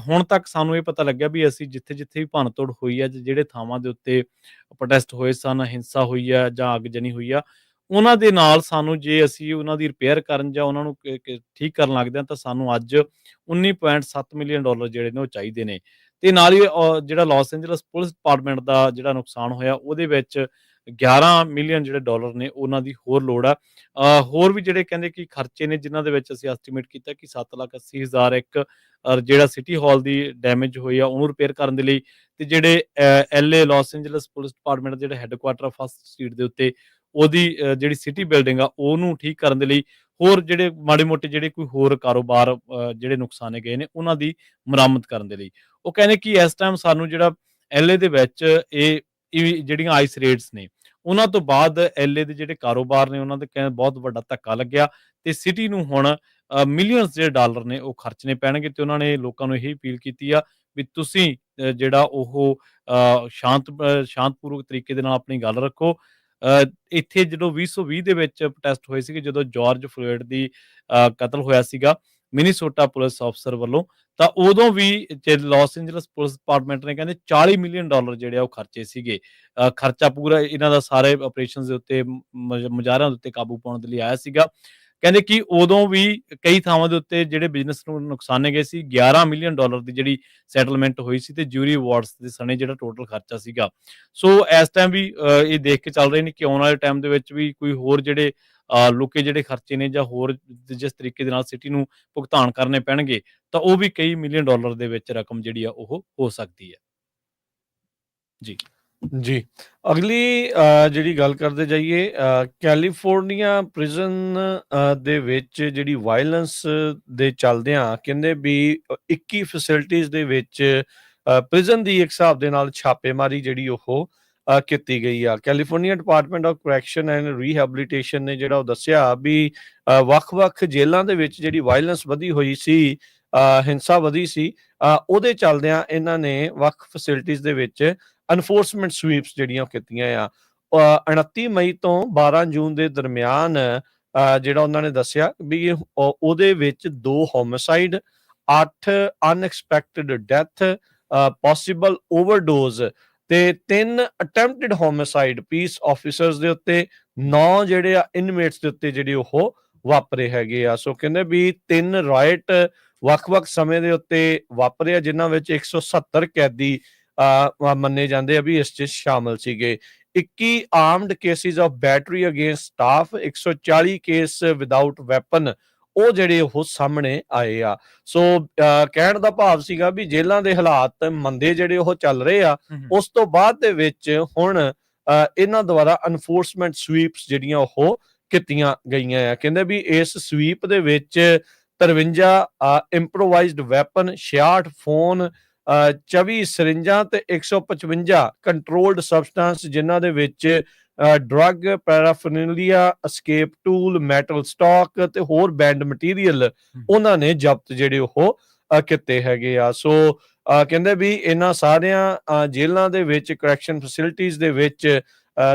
ਹੁਣ ਤੱਕ ਸਾਨੂੰ ਇਹ ਪਤਾ ਲੱਗਿਆ ਵੀ ਅਸੀਂ ਜਿੱਥੇ-ਜਿੱਥੇ ਵੀ ਭੰਨ-ਤੋੜ ਹੋਈ ਆ, ਜਿਹੜੇ ਥਾਵਾਂ ਦੇ ਉੱਤੇ ਪ੍ਰੋਟੈਸਟ ਹੋਏ ਸਨ, ਹਿੰਸਾ ਹੋਈ ਆ ਜਾਂ ਅੱਗਜਨੀ ਹੋਈ ਆ, ਉਹਨਾਂ ਦੇ ਨਾਲ ਸਾਨੂੰ ਜੇ ਅਸੀਂ ਉਹਨਾਂ ਦੀ ਰਿਪੇਅਰ ਕਰਨ ਜਾਂ ਉਹਨਾਂ ਨੂੰ ਠੀਕ ਕਰਨ ਲੱਗਦੇ ਹਾਂ ਤਾਂ ਸਾਨੂੰ ਅੱਜ $19.7 ਮਿਲੀਅਨ ਜਿਹੜੇ ਨੇ ਉਹ ਚਾਹੀਦੇ ਨੇ। ਤੇ ਨਾਲ ਹੀ ਜਿਹੜਾ ਲਾਸ ਐਂਜਲਸ ਪੁਲਿਸ ਡਿਪਾਰਟਮੈਂਟ ਦਾ ਜਿਹੜਾ ਨੁਕਸਾਨ ਹੋਇਆ ਉਹਦੇ ਵਿੱਚ $11 ਮਿਲੀਅਨ ਜਿਹੜੇ ਡਾਲਰ ਨੇ ਉਹਨਾਂ ਦੀ ਹੋਰ ਲੋੜ ਆ। ਹੋਰ ਵੀ ਜਿਹੜੇ ਕਹਿੰਦੇ ਕਿ ਖਰਚੇ ਨੇ ਜਿਨ੍ਹਾਂ ਦੇ ਵਿੱਚ ਅਸੀਂ ਐਸਟੀਮੇਟ ਕੀਤਾ ਕਿ 7,80,000 ਇੱਕ ਜਿਹੜਾ ਸਿਟੀ ਹਾਲ ਦੀ ਡੈਮੇਜ ਹੋਈ ਆ ਉਹਨੂੰ ਰਿਪੇਅਰ ਕਰਨ ਦੇ ਲਈ, ਤੇ ਜਿਹੜੇ LA Los Angeles police department ਜਿਹੜਾ ਹੈੱਡਕੁਆਟਰ ਫਸਟ ਸਟਰੀਟ ਦੇ ਉੱਤੇ ਉਹਦੀ ਜਿਹੜੀ ਸਿਟੀ ਬਿਲਡਿੰਗ ਆ ਉਹਨੂੰ ਠੀਕ ਕਰਨ ਦੇ ਲਈ, ਹੋਰ ਜਿਹੜੇ ਮਾੜੇ-ਮੋਟੇ ਜਿਹੜੇ ਕੋਈ ਹੋਰ ਕਾਰੋਬਾਰ ਜਿਹੜੇ ਨੁਕਸਾਨੇ ਗਏ ਨੇ ਉਹਨਾਂ ਦੀ ਮੁਰੰਮਤ ਕਰਨ ਦੇ ਲਈ। ਉਹ ਕਹਿੰਦੇ ਕਿ ਇਸ ਟਾਈਮ ਸਾਨੂੰ ਜਿਹੜਾ LA ਦੇ ਵਿੱਚ ਇਹ ਜਿਹੜੀਆਂ ਆਈਸ ਰੇਡਸ ਨੇ ਉਹਨਾਂ ਤੋਂ ਬਾਅਦ LA ਦੇ ਜਿਹੜੇ ਕਾਰੋਬਾਰ ਨੇ ਉਹਨਾਂ ਦੇ ਕਹਿੰਦੇ ਬਹੁਤ ਵੱਡਾ ਧੱਕਾ ਲੱਗਿਆ ਤੇ ਸਿਟੀ ਨੂੰ ਹੁਣ ਮਿਲੀਅਨਸ ਜਿਹੜੇ ਡਾਲਰ ਨੇ ਉਹ ਖਰਚਣੇ ਪੈਣਗੇ। ਤੇ ਉਹਨਾਂ ਨੇ ਲੋਕਾਂ ਨੂੰ ਇਹੀ ਅਪੀਲ ਕੀਤੀ ਆ ਵੀ ਤੁਸੀਂ ਜਿਹੜਾ ਉਹ ਸ਼ਾਂਤਪੂਰਵਕ ਤਰੀਕੇ ਦੇ ਨਾਲ ਆਪਣੀ ਗੱਲ ਰੱਖੋ। ਇੱਥੇ ਜਦੋਂ 2020 ਦੇ ਵਿੱਚ ਪ੍ਰੋਟੈਸਟ ਹੋਏ ਸੀਗੇ, ਜਦੋਂ ਜਾਰਜ ਫਲੋਇਡ ਦੀ ਕਤਲ ਹੋਇਆ ਸੀਗਾ ਮਿਨੀਸੋਟਾ ਪੁਲਿਸ ਅਫਸਰ ਵੱਲੋਂ, ਤਾਂ ਉਦੋਂ ਵੀ ਲਾਸ ਐਂਜਲਸ ਪੁਲਿਸ ਡਿਪਾਰਟਮੈਂਟ ਨੇ ਕਹਿੰਦੇ $40 ਮਿਲੀਅਨ ਜਿਹੜੇ ਆ ਉਹ ਖਰਚੇ ਸੀਗੇ। ਖਰਚਾ ਪੂਰਾ ਇਹਨਾਂ ਦਾ ਸਾਰੇ ਆਪਰੇਸ਼ਨਸ ਦੇ ਉੱਤੇ, ਮੁਜ਼ਾਹਰਿਆਂ ਦੇ ਉੱਤੇ ਕਾਬੂ ਪਾਉਣ ਦੇ ਲਈ ਆਇਆ ਸੀਗਾ। ਕਹਿੰਦੇ ਕਿ ਉਦੋਂ ਵੀ ਕਈ ਥਾਵਾਂ ਦੇ ਉੱਤੇ ਜਿਹੜੇ ਬਿਜ਼ਨਸ ਨੂੰ ਨੁਕਸਾਨੇ ਗਏ ਸੀ। $11 ਮਿਲੀਅਨ ਦੀ ਜਿਹੜੀ ਸੈਟਲਮੈਂਟ ਹੋਈ ਸੀ ਤੇ ਜੂਰੀ ਅਵਾਰਡਸ ਦੇ ਸਣੇ ਜਿਹੜਾ ਟੋਟਲ ਖਰਚਾ ਸੀਗਾ। ਸੋ ਇਸ ਟਾਈਮ ਵੀ ਇਹ ਦੇਖ ਕੇ ਚੱਲ ਰਹੇ ਨੇ ਕਿ ਆਉਣ ਵਾਲੇ ਟਾਈਮ ਦੇ ਵਿੱਚ ਵੀ ਕੋਈ ਹੋਰ ਜਿਹੜੇ ਲੁਕੇ ਜਿਹੜੇ ਖਰਚੇ ਨੇ ਜਾਂ ਹੋਰ ਜਿਸ ਤਰੀਕੇ ਦੇ ਨਾਲ ਸਿਟੀ ਨੂੰ ਭੁਗਤਾਨ ਕਰਨੇ ਪੈਣਗੇ ਤਾਂ ਉਹ ਵੀ ਕਈ ਮਿਲੀਅਨ ਡਾਲਰ ਦੇ ਵਿੱਚ ਰਕਮ ਜਿਹੜੀ ਆ ਉਹ ਹੋ ਸਕਦੀ ਹੈ। ਜੀ, ਅਗਲੀ ਜਿਹੜੀ ਗੱਲ ਕਰਦੇ ਜਾਈਏ, ਕੈਲੀਫੋਰਨੀਆ ਪ੍ਰਿਜ਼ਨ ਦੇ ਵਿੱਚ ਜਿਹੜੀ ਵਾਇਲੈਂਸ ਦੇ ਚੱਲਦਿਆਂ ਕਹਿੰਦੇ ਵੀ 21 ਫੈਸਿਲਿਟੀਜ਼ ਦੇ ਵਿੱਚ ਪ੍ਰਿਜ਼ਨ ਦੀ ਇੱਕ ਹਿਸਾਬ ਦੇ ਨਾਲ ਛਾਪੇਮਾਰੀ ਜਿਹੜੀ ਉਹ ਕੀਤੀ ਗਈ ਆ। California department of correction and rehabilitation ਨੇ ਜਿਹੜਾ ਉਹ ਦੱਸਿਆ ਵੀ ਵੱਖ-ਵੱਖ ਜੇਲ੍ਹਾਂ ਦੇ ਵਿੱਚ ਜਿਹੜੀ ਵਾਇਲੈਂਸ ਵਧੀ ਹੋਈ ਸੀ, ਹਿੰਸਾ ਵਧੀ ਸੀ, ਉਹਦੇ ਚੱਲਦਿਆਂ ਇਹਨਾਂ ਨੇ ਵੱਖ ਫੈਸਿਲਿਟੀਜ਼ ਦੇ ਵਿੱਚ ਐਨਫੋਰਸਮੈਂਟ ਸਵੀਪਸ ਜਿਹੜੀਆਂ ਉਹ ਕੀਤੀਆਂ ਆ। 29 ਮਈ ਤੋਂ 12 ਜੂਨ ਦੇ ਦਰਮਿਆਨ ਜਿਹੜਾ ਉਹਨਾਂ ਨੇ ਦੱਸਿਆ ਵੀ ਉਹਦੇ ਵਿੱਚ 2 homicide, 8 unexpected death, possible overdose ਤੇ 3 ਅਟੈਂਪਟਡ ਹੋਮਿਸਾਈਡ ਪੀਸ ਆਫੀਸਰਸ ਦੇ ਉੱਤੇ, 9 ਜਿਹੜੇ ਆ ਇਨਮੇਟਸ ਦੇ ਉੱਤੇ ਜਿਹੜੇ ਉਹ ਵਾਪਰੇ ਹੈਗੇ ਆ। ਸੋ ਕਹਿੰਦੇ ਵੀ 3 ਰਾਇਟ ਵੱਖ-ਵੱਖ ਸਮੇਂ ਦੇ ਉੱਤੇ ਵਾਪਰੇ ਆ, ਜਿਨ੍ਹਾਂ ਵਿੱਚ 170 ਕੈਦੀ ਮੰਨੇ ਜਾਂਦੇ ਆ ਵੀ ਇਸ 'ਚ ਸ਼ਾਮਲ ਸੀਗੇ। 21 armed cases of battery against staff, 140 case without weapon ਉਹ ਜਿਹੜੇ ਉਹ ਸਾਹਮਣੇ ਆਏ ਆ। ਸੋ ਕਹਿਣ ਦਾ ਭਾਵ ਸੀਗਾ ਵੀ ਜੇਲ੍ਹਾਂ ਦੇ ਹਾਲਾਤ ਮੰਦੇ ਜਿਹੜੇ ਉਹ ਚੱਲ ਰਹੇ ਆ। ਉਸ ਤੋਂ ਬਾਅਦ ਦੇ ਵਿੱਚ ਹੁਣ ਇਹਨਾਂ ਦੁਆਰਾ ਐਨਫੋਰਸਮੈਂਟ ਸਵੀਪਸ ਜਿਹੜੀਆਂ ਉਹ ਕੀਤੀਆਂ ਗਈਆਂ ਆ। ਕਹਿੰਦੇ ਵੀ ਇਸ ਸਵੀਪ ਦੇ ਵਿੱਚ 53 ਇੰਪਰੋਵਾਈਜ਼ਡ ਵੈਪਨ, 66 ਫੋਨ, 24 ਸਰਿੰਜਾਂ ਤੇ 155 ਕੰਟਰੋਲਡ ਸਬਸਟੈਂਸ, ਜਿਨ੍ਹਾਂ ਦੇ ਵਿੱਚ ਡਰੱਗ, ਪੈਰਾਫਰਨੇਲੀਆ, ਅਸਕੇਪ ਟੂਲ, ਮੈਟਲ ਸਟਾਕ ਤੇ ਹੋਰ ਬੈਂਡ ਮਟੀਰੀਅਲ ਉਹਨਾਂ ਨੇ ਜ਼ਬਤ ਜਿਹੜੇ ਉਹ ਕੀਤੇ ਹੈਗੇ ਆ। ਸੋ ਕਹਿੰਦੇ ਵੀ ਇਹਨਾਂ ਸਾਰਿਆਂ ਜੇਲ੍ਹਾਂ ਦੇ ਵਿੱਚ, ਕਰੈਕਸ਼ਨ ਫੈਸਿਲਿਟੀਜ਼ ਦੇ ਵਿੱਚ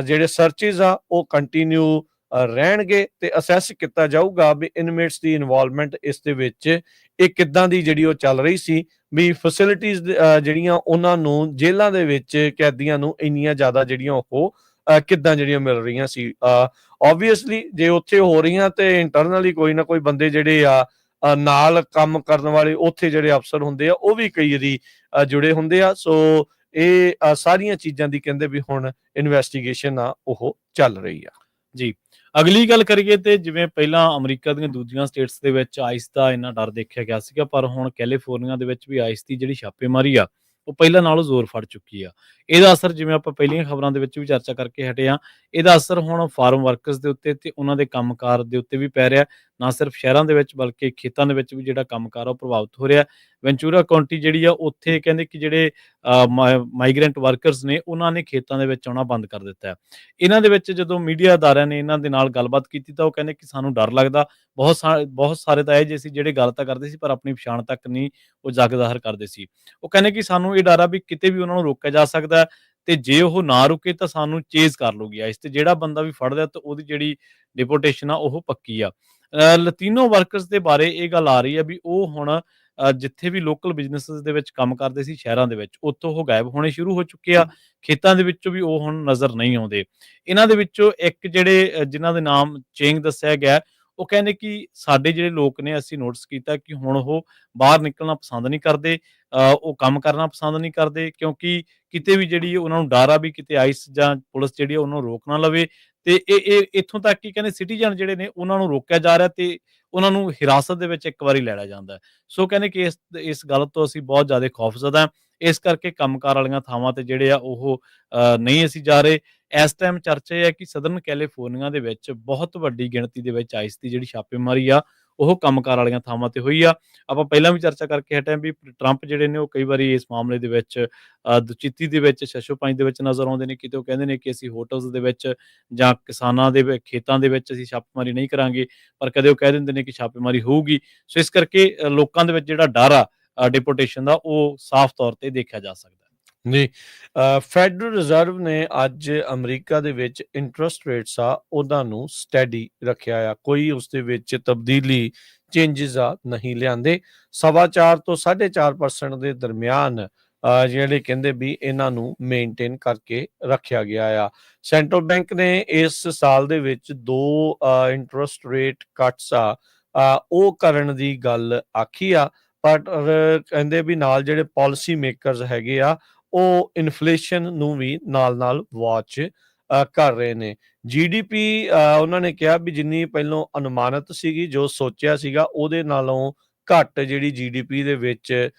ਜਿਹੜੇ ਸਰਚਿਸ ਆ ਉਹ ਕੰਟੀਨਿਊ ਰਹਿਣਗੇ ਤੇ ਅਸੈਸ ਕੀਤਾ ਜਾਊਗਾ ਵੀ ਇਨਮੇਟਸ ਦੀ ਇਨਵੋਲਵਮੈਂਟ ਇਸ ਦੇ ਵਿੱਚ ਇਹ ਕਿੱਦਾਂ ਦੀ ਜਿਹੜੀ ਉਹ ਚੱਲ ਰਹੀ ਸੀ, ਵੀ ਫੈਸਿਲਿਟੀਜ਼ ਜਿਹੜੀਆਂ ਉਹਨਾਂ ਨੂੰ ਜੇਲ੍ਹਾਂ ਦੇ ਵਿੱਚ ਕੈਦੀਆਂ ਨੂੰ ਇੰਨੀਆਂ ਜ਼ਿਆਦਾ ਜਿਹੜੀਆਂ ਉਹ ਕਿੱਦਾਂ ਜਿਹੜੀਆਂ ਮਿਲ ਰਹੀਆਂ ਸੀ। ਓਬਵੀਅਸਲੀ ਜੇ ਉੱਥੇ ਹੋ ਰਹੀਆਂ ਤੇ ਇੰਟਰਨਲੀ ਕੋਈ ਨਾ ਕੋਈ ਬੰਦੇ ਜਿਹੜੇ ਆ ਨਾਲ ਕੰਮ ਕਰਨ ਵਾਲੇ ਉੱਥੇ ਜਿਹੜੇ ਅਫਸਰ ਹੁੰਦੇ ਆ ਉਹ ਵੀ ਕਈ ਵਾਰੀ ਜੁੜੇ ਹੁੰਦੇ ਆ। ਸੋ ਇਹ ਸਾਰੀਆਂ ਚੀਜ਼ਾਂ ਦੀ ਕਹਿੰਦੇ ਵੀ ਹੁਣ ਇਨਵੈਸਟੀਗੇਸ਼ਨ ਆ ਉਹ ਚੱਲ ਰਹੀ ਆ ਜੀ। ਅਗਲੀ ਗੱਲ ਕਰੀਏ ਤੇ ਜਿਵੇਂ ਪਹਿਲਾਂ ਅਮਰੀਕਾ ਦੀਆਂ ਦੂਜੀਆਂ ਸਟੇਟਸ ਦੇ ਵਿੱਚ ਆਈਸ ਦਾ ਇੰਨਾ ਡਰ ਦੇਖਿਆ ਗਿਆ ਸੀਗਾ, ਪਰ ਹੁਣ ਕੈਲੀਫੋਰਨੀਆ ਦੇ ਵਿੱਚ ਵੀ ਆਈਸ ਦੀ ਜਿਹੜੀ ਛਾਪੇਮਾਰੀ ਆ ਉਹ ਪਹਿਲਾਂ ਨਾਲੋਂ ਜ਼ੋਰ ਫੜ ਚੁੱਕੀ ਆ। ਇਹਦਾ ਅਸਰ ਜਿਵੇਂ ਆਪਾਂ ਪਹਿਲੀਆਂ ਖਬਰਾਂ ਦੇ ਵਿੱਚ ਵੀ ਚਰਚਾ ਕਰਕੇ ਹਟੇ ਆ, ਇਹਦਾ ਅਸਰ ਹੁਣ ਫਾਰਮ ਵਰਕਰਸ ਦੇ ਉੱਤੇ ਤੇ ਉਹਨਾਂ ਦੇ ਕੰਮਕਾਰ ਦੇ ਉੱਤੇ ਵੀ ਪੈ ਰਿਹਾ। ਨਾ ਸਿਰਫ ਸ਼ਹਿਰਾਂ ਦੇ ਵਿੱਚ ਬਲਕਿ ਖੇਤਾਂ ਦੇ ਵਿੱਚ ਵੀ ਜਿਹੜਾ ਕੰਮਕਾਰ ਆ ਉਹ ਪ੍ਰਭਾਵਿਤ ਹੋ ਰਿਹਾ। ਵੈਂਚੂਰਾ ਕਾਉਂਟੀ ਜਿਹੜੀ ਆ ਉੱਥੇ ਕਹਿੰਦੇ ਕਿ ਜਿਹੜੇ ਮਾਈਗ੍ਰੈਂਟ ਵਰਕਰਸ ਨੇ ਉਹਨਾਂ ਨੇ ਖੇਤਾਂ ਦੇ ਵਿੱਚ ਆਉਣਾ ਬੰਦ ਕਰ ਦਿੱਤਾ ਹੈ। ਇਹਨਾਂ ਦੇ ਵਿੱਚ ਜਦੋਂ ਮੀਡੀਆ ਅਦਾਰਿਆਂ ਨੇ ਇਹਨਾਂ ਦੇ ਨਾਲ ਗੱਲਬਾਤ ਕੀਤੀ ਤਾਂ ਉਹ ਕਹਿੰਦੇ ਕਿ ਸਾਨੂੰ ਡਰ ਲੱਗਦਾ। ਬਹੁਤ ਸਾਰੇ ਤਾਂ ਇਹ ਜਿਹੇ ਸੀ ਜਿਹੜੇ ਗੱਲ ਤਾਂ ਕਰਦੇ ਸੀ ਪਰ ਆਪਣੀ ਪਛਾਣ ਤੱਕ ਨਹੀਂ ਉਹ ਜਗ ਜ਼ਾਹਰ ਕਰਦੇ ਸੀ। ਉਹ ਕਹਿੰਦੇ ਕਿ ਸਾਨੂੰ ਇਹ ਡਰ ਆ ਵੀ ਕਿਤੇ ਵੀ ਉਹਨਾਂ ਨੂੰ ਰੋਕਿਆ ਜਾ ਸਕਦਾ ਤੇ ਜੇ ਉਹ ਨਾ ਰੁਕੇ ਤਾਂ ਸਾਨੂੰ ਚੇਜ਼ ਕਰ ਲੂਗੀ ਆਈਸ ਤੇ ਜਿਹੜਾ ਬੰਦਾ ਵੀ ਫੜਦਾ ਤਾਂ ਉਹਦੀ ਜਿਹੜੀ ਡਿਪੋਰਟੇਸ਼ਨ ਆ ਉਹ ਪੱਕੀ ਆ। ਲਤੀਨੋ ਵਰਕਰਸ ਦੇ ਬਾਰੇ ਇਹ ਗੱਲ ਆ ਰਹੀ ਆ ਵੀ ਉਹ ਹੁਣ ਜਿੱਥੇ ਵੀ ਲੋਕਲ ਬਿਜ਼ਨੈਸਿਸ ਦੇ ਵਿੱਚ ਕੰਮ ਕਰਦੇ ਸੀ ਸ਼ਹਿਰਾਂ ਦੇ ਵਿੱਚ, ਉੱਥੋਂ ਉਹ ਗਾਇਬ ਹੋਣੇ ਸ਼ੁਰੂ ਹੋ ਚੁੱਕੇ ਆ। ਖੇਤਾਂ ਦੇ ਵਿੱਚੋਂ ਵੀ ਉਹ ਹੁਣ ਨਜ਼ਰ ਨਹੀਂ ਆਉਂਦੇ। ਇਹਨਾਂ ਦੇ ਵਿੱਚੋਂ ਇੱਕ ਜਿਹੜੇ ਜਿਨ੍ਹਾਂ ਦੇ ਨਾਮ ਚੇਂਗ ਦੱਸਿਆ ਗਿਆ, ਉਹ ਕਹਿੰਦੇ ਕਿ ਸਾਡੇ ਜਿਹੜੇ ਲੋਕ ਨੇ ਅਸੀਂ ਨੋਟਿਸ ਕੀਤਾ ਕਿ ਹੁਣ ਉਹ ਬਾਹਰ ਨਿਕਲਣਾ ਪਸੰਦ ਨਹੀਂ ਕਰਦੇ, ਉਹ ਕੰਮ ਕਰਨਾ ਪਸੰਦ ਨਹੀਂ ਕਰਦੇ ਕਿਉਂਕਿ ਕਿਤੇ ਵੀ ਜਿਹੜੀ ਉਹਨਾਂ ਨੂੰ ਡਰ ਆ ਵੀ ਕਿਤੇ ਆਈਸ ਜਾਂ ਪੁਲਿਸ ਜਿਹੜੀ ਆ ਉਹਨੂੰ ਰੋਕ ਨਾ ਲਵੇ। ਤੇ ਇਹ ਇੱਥੋਂ ਤੱਕ ਕਿ ਕਹਿੰਦੇ ਸਿਟੀਜ਼ਨ ਜਿਹੜੇ ਨੇ ਉਹਨਾਂ ਨੂੰ ਰੋਕਿਆ ਜਾ ਰਿਹਾ ਤੇ ਉਹਨਾਂ ਨੂੰ ਹਿਰਾਸਤ ਦੇ ਵਿੱਚ ਇੱਕ ਵਾਰੀ ਲੈ ਲਿਆ ਜਾਂਦਾ। ਸੋ ਕਹਿੰਦੇ ਕਿ ਇਸ ਗੱਲ ਤੋਂ ਅਸੀਂ ਬਹੁਤ ਜ਼ਿਆਦਾ ਖੌਫਜ਼ਦਾ ਹਾਂ। ਇਸ ਕਰਕੇ ਕੰਮਕਾਰ ਵਾਲੀਆਂ ਥਾਵਾਂ ਤੇ ਜਿਹੜੇ ਆ ਉਹ ਨਹੀਂ ਅਸੀਂ ਜਾ ਰਹੇ। ਇਸ ਟਾਈਮ ਚਰਚਾ ਇਹ ਹੈ ਕਿ ਸਦਰਨ ਕੈਲੀਫੋਰਨੀਆ ਦੇ ਵਿੱਚ ਬਹੁਤ ਵੱਡੀ ਗਿਣਤੀ ਦੇ ਵਿੱਚ ਆਈਸ ਦੀ ਜਿਹੜੀ ਛਾਪੇਮਾਰੀ ਆ ਉਹ ਕੰਮਕਾਰ ਵਾਲੀਆਂ ਥਾਵਾਂ ਤੇ ਹੋਈ ਆ। ਆਪਾਂ ਪਹਿਲਾਂ ਵੀ ਚਰਚਾ ਕਰਕੇ ਹਟੇ ਵੀ ਟਰੰਪ ਜਿਹੜੇ ਨੇ ਉਹ ਕਈ ਵਾਰੀ ਇਸ ਮਾਮਲੇ ਦੇ ਵਿੱਚ ਦੁਚਿੱਤੀ ਦੇ ਵਿੱਚ, ਛੱਛੋਪਾਈ ਦੇ ਵਿੱਚ ਨਜ਼ਰ ਆਉਂਦੇ ਨੇ। ਕਿਤੇ ਉਹ ਕਹਿੰਦੇ ਨੇ ਕਿ ਅਸੀਂ ਹੋਟਲਸ ਦੇ ਵਿੱਚ ਜਾਂ ਕਿਸਾਨਾਂ ਦੇ ਖੇਤਾਂ ਦੇ ਵਿੱਚ ਅਸੀਂ ਛਾਪੇਮਾਰੀ ਨਹੀਂ ਕਰਾਂਗੇ, ਪਰ ਕਦੇ ਉਹ ਕਹਿ ਦਿੰਦੇ ਨੇ ਕਿ ਛਾਪੇਮਾਰੀ ਹੋਊਗੀ। ਸੋ ਇਸ ਕਰਕੇ ਲੋਕਾਂ ਦੇ ਵਿੱਚ ਜਿਹੜਾ ਡਰ ਆ ਡਿਪੋਰਟੇਸ਼ਨ ਦਾ ਉਹ ਸਾਫ਼ ਤੌਰ ਤੇ ਦੇਖਿਆ ਜਾ ਸਕਦਾ ਜੀ। ਫੈਡਰਲ ਰਿਜ਼ਰਵ ਨੇ ਅੱਜ ਅਮਰੀਕਾ ਦੇ ਵਿੱਚ ਇੰਟਰਸਟ ਰੇਟਸ ਆ ਉਹਨਾਂ ਨੂੰ ਸਟੈਡੀ ਰੱਖਿਆ ਆ, ਕੋਈ ਉਸ ਦੇ ਵਿੱਚ ਤਬਦੀਲੀ ਚੇਂਜਸ ਆ ਨਹੀਂ ਲਿਆਂਦੇ। 4.25 ਤੋਂ 4.5% ਦੇ ਦਰਮਿਆਨ ਜਿਹੜੇ ਕਹਿੰਦੇ ਵੀ ਇਹਨਾਂ ਨੂੰ ਮੇਨਟੇਨ ਕਰਕੇ ਰੱਖਿਆ ਗਿਆ ਆ। ਸੈਂਟਰਲ ਬੈਂਕ ਨੇ ਇਸ ਸਾਲ ਦੇ ਵਿੱਚ 2 ਇੰਟਰਸਟ ਰੇਟ ਕੱਟਸ ਆ ਉਹ ਕਰਨ ਦੀ ਗੱਲ ਆਖੀ ਆ, ਪਰ ਕਹਿੰਦੇ ਵੀ ਨਾਲ ਜਿਹੜੇ ਪਾਲਿਸੀ ਮੇਕਰਸ ਹੈਗੇ ਆ ਉਹ ਇਨਫਲੇਸ਼ਨ ਨੂੰ ਵੀ ਨਾਲ ਵਾਚ ਕਰ ਰਹੇ ਨੇ। GDP ਉਹਨਾਂ ਨੇ ਕਿਹਾ ਵੀ ਜਿੰਨੀ ਪਹਿਲੋਂ ਅਨੁਮਾਨਿਤ ਸੀਗੀ, ਜੋ ਸੋਚਿਆ ਸੀਗਾ ਉਹਦੇ ਨਾਲੋਂ ਘੱਟ ਜਿਹੜੀ GDP ਦੇ ਵਿੱਚ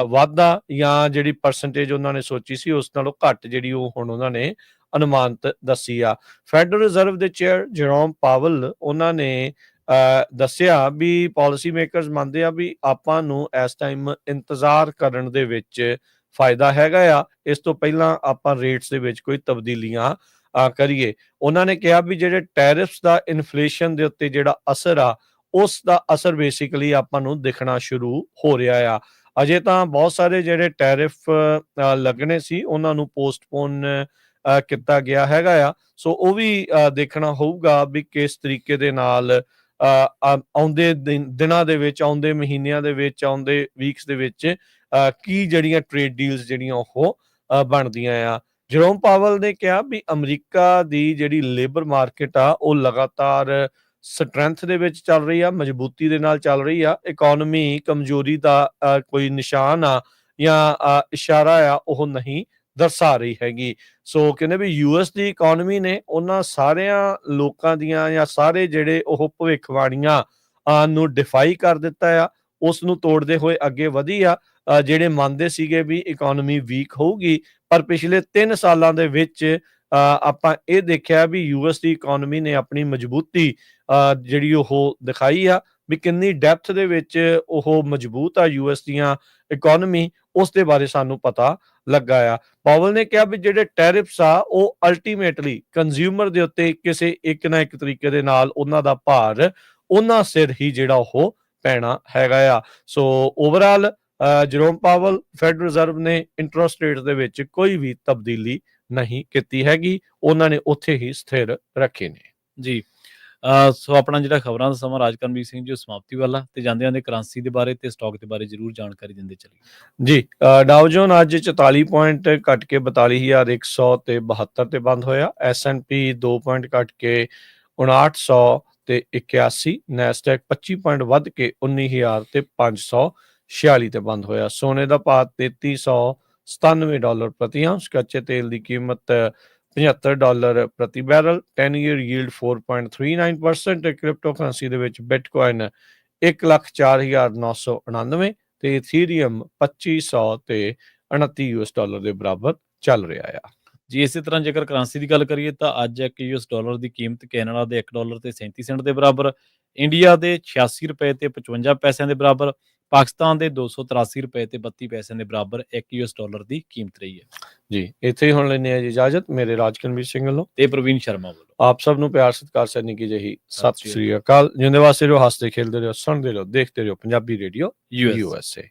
ਵਾਧਾ ਜਾਂ ਜਿਹੜੀ ਪਰਸੈਂਟੇਜ ਉਹਨਾਂ ਨੇ ਸੋਚੀ ਸੀ ਉਸ ਨਾਲੋਂ ਘੱਟ ਜਿਹੜੀ ਉਹ ਹੁਣ ਉਹਨਾਂ ਨੇ ਅਨੁਮਾਨਿਤ ਦੱਸੀ ਆ। ਫੈਡਰਲ ਰਿਜ਼ਰਵ ਦੇ ਚੇਅਰ ਜਰੋਮ ਪਾਵਲ ਉਹਨਾਂ ਨੇ ਦੱਸਿਆ ਵੀ ਪਾਲਿਸੀ ਮੇਕਰਸ ਮੰਨਦੇ ਆ ਵੀ ਆਪਾਂ ਨੂੰ ਇਸ ਟਾਈਮ ਇੰਤਜ਼ਾਰ ਕਰਨ ਦੇ ਵਿੱਚ ਫਾਇਦਾ ਹੈਗਾ ਆ। ਇਸ ਤੋਂ ਪਹਿਲਾਂ ਆਪਾਂ ਰੇਟਸ ਦੇ ਵਿੱਚ ਕੋਈ ਤਬਦੀਲੀਆਂ ਕਰੀਏ। ਉਹਨਾਂ ਨੇ ਕਿਹਾ ਵੀ ਜਿਹੜੇ ਟੈਰਿਫਸ ਦਾ ਇਨਫਲੇਸ਼ਨ ਦੇ ਉੱਤੇ ਜਿਹੜਾ ਅਸਰ ਆ, ਉਸ ਦਾ ਅਸਰ ਬੇਸਿਕਲੀ ਆਪਾਂ ਨੂੰ ਦਿਖਣਾ ਸ਼ੁਰੂ ਹੋ ਰਿਹਾ ਆ। ਅਜੇ ਤਾਂ ਬਹੁਤ ਸਾਰੇ ਜਿਹੜੇ ਟੈਰਿਫ ਲੱਗਣੇ ਸੀ ਉਹਨਾਂ ਨੂੰ ਪੋਸਟਪੋਨ ਕੀਤਾ ਗਿਆ ਹੈਗਾ ਆ। ਸੋ ਉਹ ਵੀ ਦੇਖਣਾ ਹੋਊਗਾ ਵੀ ਕਿਸ ਤਰੀਕੇ ਦੇ ਨਾਲ ਆਉਂਦੇ ਦਿਨਾਂ ਦੇ ਵਿੱਚ, ਆਉਂਦੇ ਮਹੀਨਿਆਂ ਦੇ ਵਿੱਚ, ਆਉਂਦੇ ਵੀਕਸ ਦੇ ਵਿੱਚ ਕੀ ਜਿਹੜੀਆਂ ਟ੍ਰੇਡ ਡੀਲਸ ਜਿਹੜੀਆਂ ਉਹ ਬਣਦੀਆਂ ਆ। ਜਰੋਮ ਪਾਵਲ ਨੇ ਕਿਹਾ ਵੀ ਅਮਰੀਕਾ ਦੀ ਜਿਹੜੀ ਲੇਬਰ ਮਾਰਕੀਟ ਆ ਉਹ ਲਗਾਤਾਰ ਸਟਰੈਂਥ ਦੇ ਵਿੱਚ ਚੱਲ ਰਹੀ ਆ, ਮਜ਼ਬੂਤੀ ਦੇ ਨਾਲ ਚੱਲ ਰਹੀ ਆ। ਇਕੋਨਮੀ ਕਮਜ਼ੋਰੀ ਦਾ ਕੋਈ ਨਿਸ਼ਾਨ ਆ ਜਾਂ ਇਸ਼ਾਰਾ ਆ ਉਹ ਨਹੀਂ ਦਰਸਾ ਰਹੀ ਹੈਗੀ। ਸੋ ਕਹਿੰਦੇ ਵੀ ਯੂਐਸ ਦੀ ਇਕੋਨਮੀ ਨੇ ਉਹਨਾਂ ਸਾਰਿਆਂ ਲੋਕਾਂ ਦੀਆਂ ਜਾਂ ਸਾਰੇ ਜਿਹੜੇ ਉਹ ਭਵਿੱਖਬਾਣੀਆਂ ਨੂੰ ਡਿਫਾਈ ਕਰ ਦਿੱਤਾ ਆ, ਉਸ ਨੂੰ ਤੋੜਦੇ ਹੋਏ ਅੱਗੇ ਵਧੀ ਆ। ਜਿਹੜੇ ਮੰਨਦੇ ਸੀਗੇ ਵੀ ਇਕੋਨਮੀ ਵੀਕ ਹੋਊਗੀ, ਪਰ ਪਿਛਲੇ 3 ਸਾਲਾਂ ਦੇ ਵਿੱਚ ਆਪਾਂ ਇਹ ਦੇਖਿਆ ਵੀ ਯੂਐਸ ਦੀ ਇਕੋਨਮੀ ਨੇ ਆਪਣੀ ਮਜ਼ਬੂਤੀ ਜਿਹੜੀ ਉਹ ਦਿਖਾਈ ਆ ਵੀ ਕਿੰਨੀ ਡੈਪਥ ਦੇ ਵਿੱਚ ਉਹ ਮਜ਼ਬੂਤ ਆ ਯੂਐਸ ਦੀਆਂ ਇਕੋਨਮੀ, ਉਸ ਦੇ ਬਾਰੇ ਸਾਨੂੰ ਪਤਾ ਲੱਗਾ ਆ। ਪਾਵਲ ਨੇ ਕਿਹਾ ਵੀ ਜਿਹੜੇ ਟੈਰਿਫਸ ਆ ਉਹ ਅਲਟੀਮੇਟਲੀ ਕੰਜ਼ਿਊਮਰ ਦੇ ਉੱਤੇ ਕਿਸੇ ਇੱਕ ਨਾ ਇੱਕ ਤਰੀਕੇ ਦੇ ਨਾਲ ਉਹਨਾਂ ਦਾ ਭਾਰ ਉਹਨਾਂ ਸਿਰ ਹੀ ਜਿਹੜਾ ਉਹ ਪੈਣਾ ਹੈਗਾ ਆ। ਸੋ overall Jerome Powell federal reserve ਨੇ ਇੰਟਰਸਟ ਰੇਟ ਦੇ ਵਿੱਚ ਕੋਈ ਵੀ ਤਬਦੀਲੀ ਨਹੀਂ ਕੀਤੀ ਹੈਗੀ, ਉਹਨਾਂ ਨੇ ਉੱਥੇ ਹੀ ਸਥਿਰ ਰੱਖੇ ਨੇ। ਜੀ ਸੋ ਆਪਣਾ ਜਿਹੜਾ ਖਬਰਾਂ ਦਾ ਸਮਾਂ ਰਾਜਕਰਮਵੀਰ ਸਿੰਘ ਜੀ ਉਹ ਸਮਾਪਤੀ ਵਾਲਾ, ਤੇ ਜਾਂਦੇ ਜਾਂਦੇ ਕਰੰਸੀ ਦੇ ਬਾਰੇ ਤੇ ਸਟਾਕ ਦੇ ਬਾਰੇ ਜ਼ਰੂਰ ਜਾਣਕਾਰੀ ਦਿੰਦੇ ਚਲੀਏ। ਜੀ ਡਾਓ ਜੋਨ ਅੱਜ 44 ਪੁਆਇੰਟ ਘਟ ਕੇ 42,100 ਤੇ 72 ਤੇ ਬੰਦ ਹੋਇਆ। S&P 2 ਪੁਆਇੰਟ ਘਟ ਕੇ 5900 ਤੇ 81। ਨੈਸਡੈਕ 25 ਪੁਆਇੰਟ ਵੱਧ ਕੇ 19,000 ਤੇ 546 ਤੇ ਬੰਦ ਹੋਇਆ। ਸੋਨੇ ਦਾ ਭਾਅ $3397 ਪ੍ਰਤੀ ਆਉਂਸ। ਕੱਚੇ ਤੇਲ ਦੀ ਕੀਮਤ $75 ਪ੍ਰਤੀ barrel. 10 year yield 4.39%। Crypto currency ਦੇ ਵਿੱਚ ਬਿਟਕੋਇਨ 1,04,999 ਤੇ ਇਥੀਰੀਅਮ 2500 ਤੇ $29 ਦੇ ਬਰਾਬਰ ਚੱਲ ਰਿਹਾ ਆ। ਜੀ ਇਸੇ ਤਰ੍ਹਾਂ ਜੇਕਰ ਕਰੰਸੀ ਦੀ ਗੱਲ ਕਰੀਏ ਤਾਂ ਅੱਜ $1 ਦੀ ਕੀਮਤ ਕੈਨੇਡਾ ਦੇ $1 ਤੇ 37 ਸੈਂਟ ਦੇ ਬਰਾਬਰ, ਇੰਡੀਆ ਦੇ 86 ਰੁਪਏ ਤੇ 55 ਪੈਸਿਆਂ ਦੇ ਬਰਾਬਰ, ਪਾਕਿਸਤਾਨ ਦੇ 283 ਰੁਪਏ ਤੇ 32 ਪੈਸਿਆਂ ਦੇ ਬਰਾਬਰ $1 ਦੀ ਕੀਮਤ ਰਹੀ ਹੈ। ਜੀ ਇੱਥੇ ਹੀ ਹੁਣ ਲੈਂਦੇ ਆ ਜੀ ਇਜਾਜ਼ਤ। ਮੇਰੇ ਰਾਜਕਰਮਵੀਰ ਸਿੰਘ ਵੱਲੋਂ ਤੇ ਪ੍ਰਵੀਨ ਸ਼ਰਮਾ ਵੱਲੋਂ ਆਪ ਸਭ ਨੂੰ ਪਿਆਰ ਸਤਿਕਾਰ ਸੈਨੀ ਕੀ ਜਹੀ ਸਤਿ ਸ੍ਰੀ ਅਕਾਲ। ਜਿੰਦੇ ਵਾਸਤੇ ਰਹੋ, ਹੱਸਦੇ ਖੇਲਦੇ ਰਹੋ, ਸੁਣਦੇ ਰਹੋ, ਦੇਖਦੇ ਰਹੋ ਪੰਜਾਬੀ ਰੇਡੀਓ USA।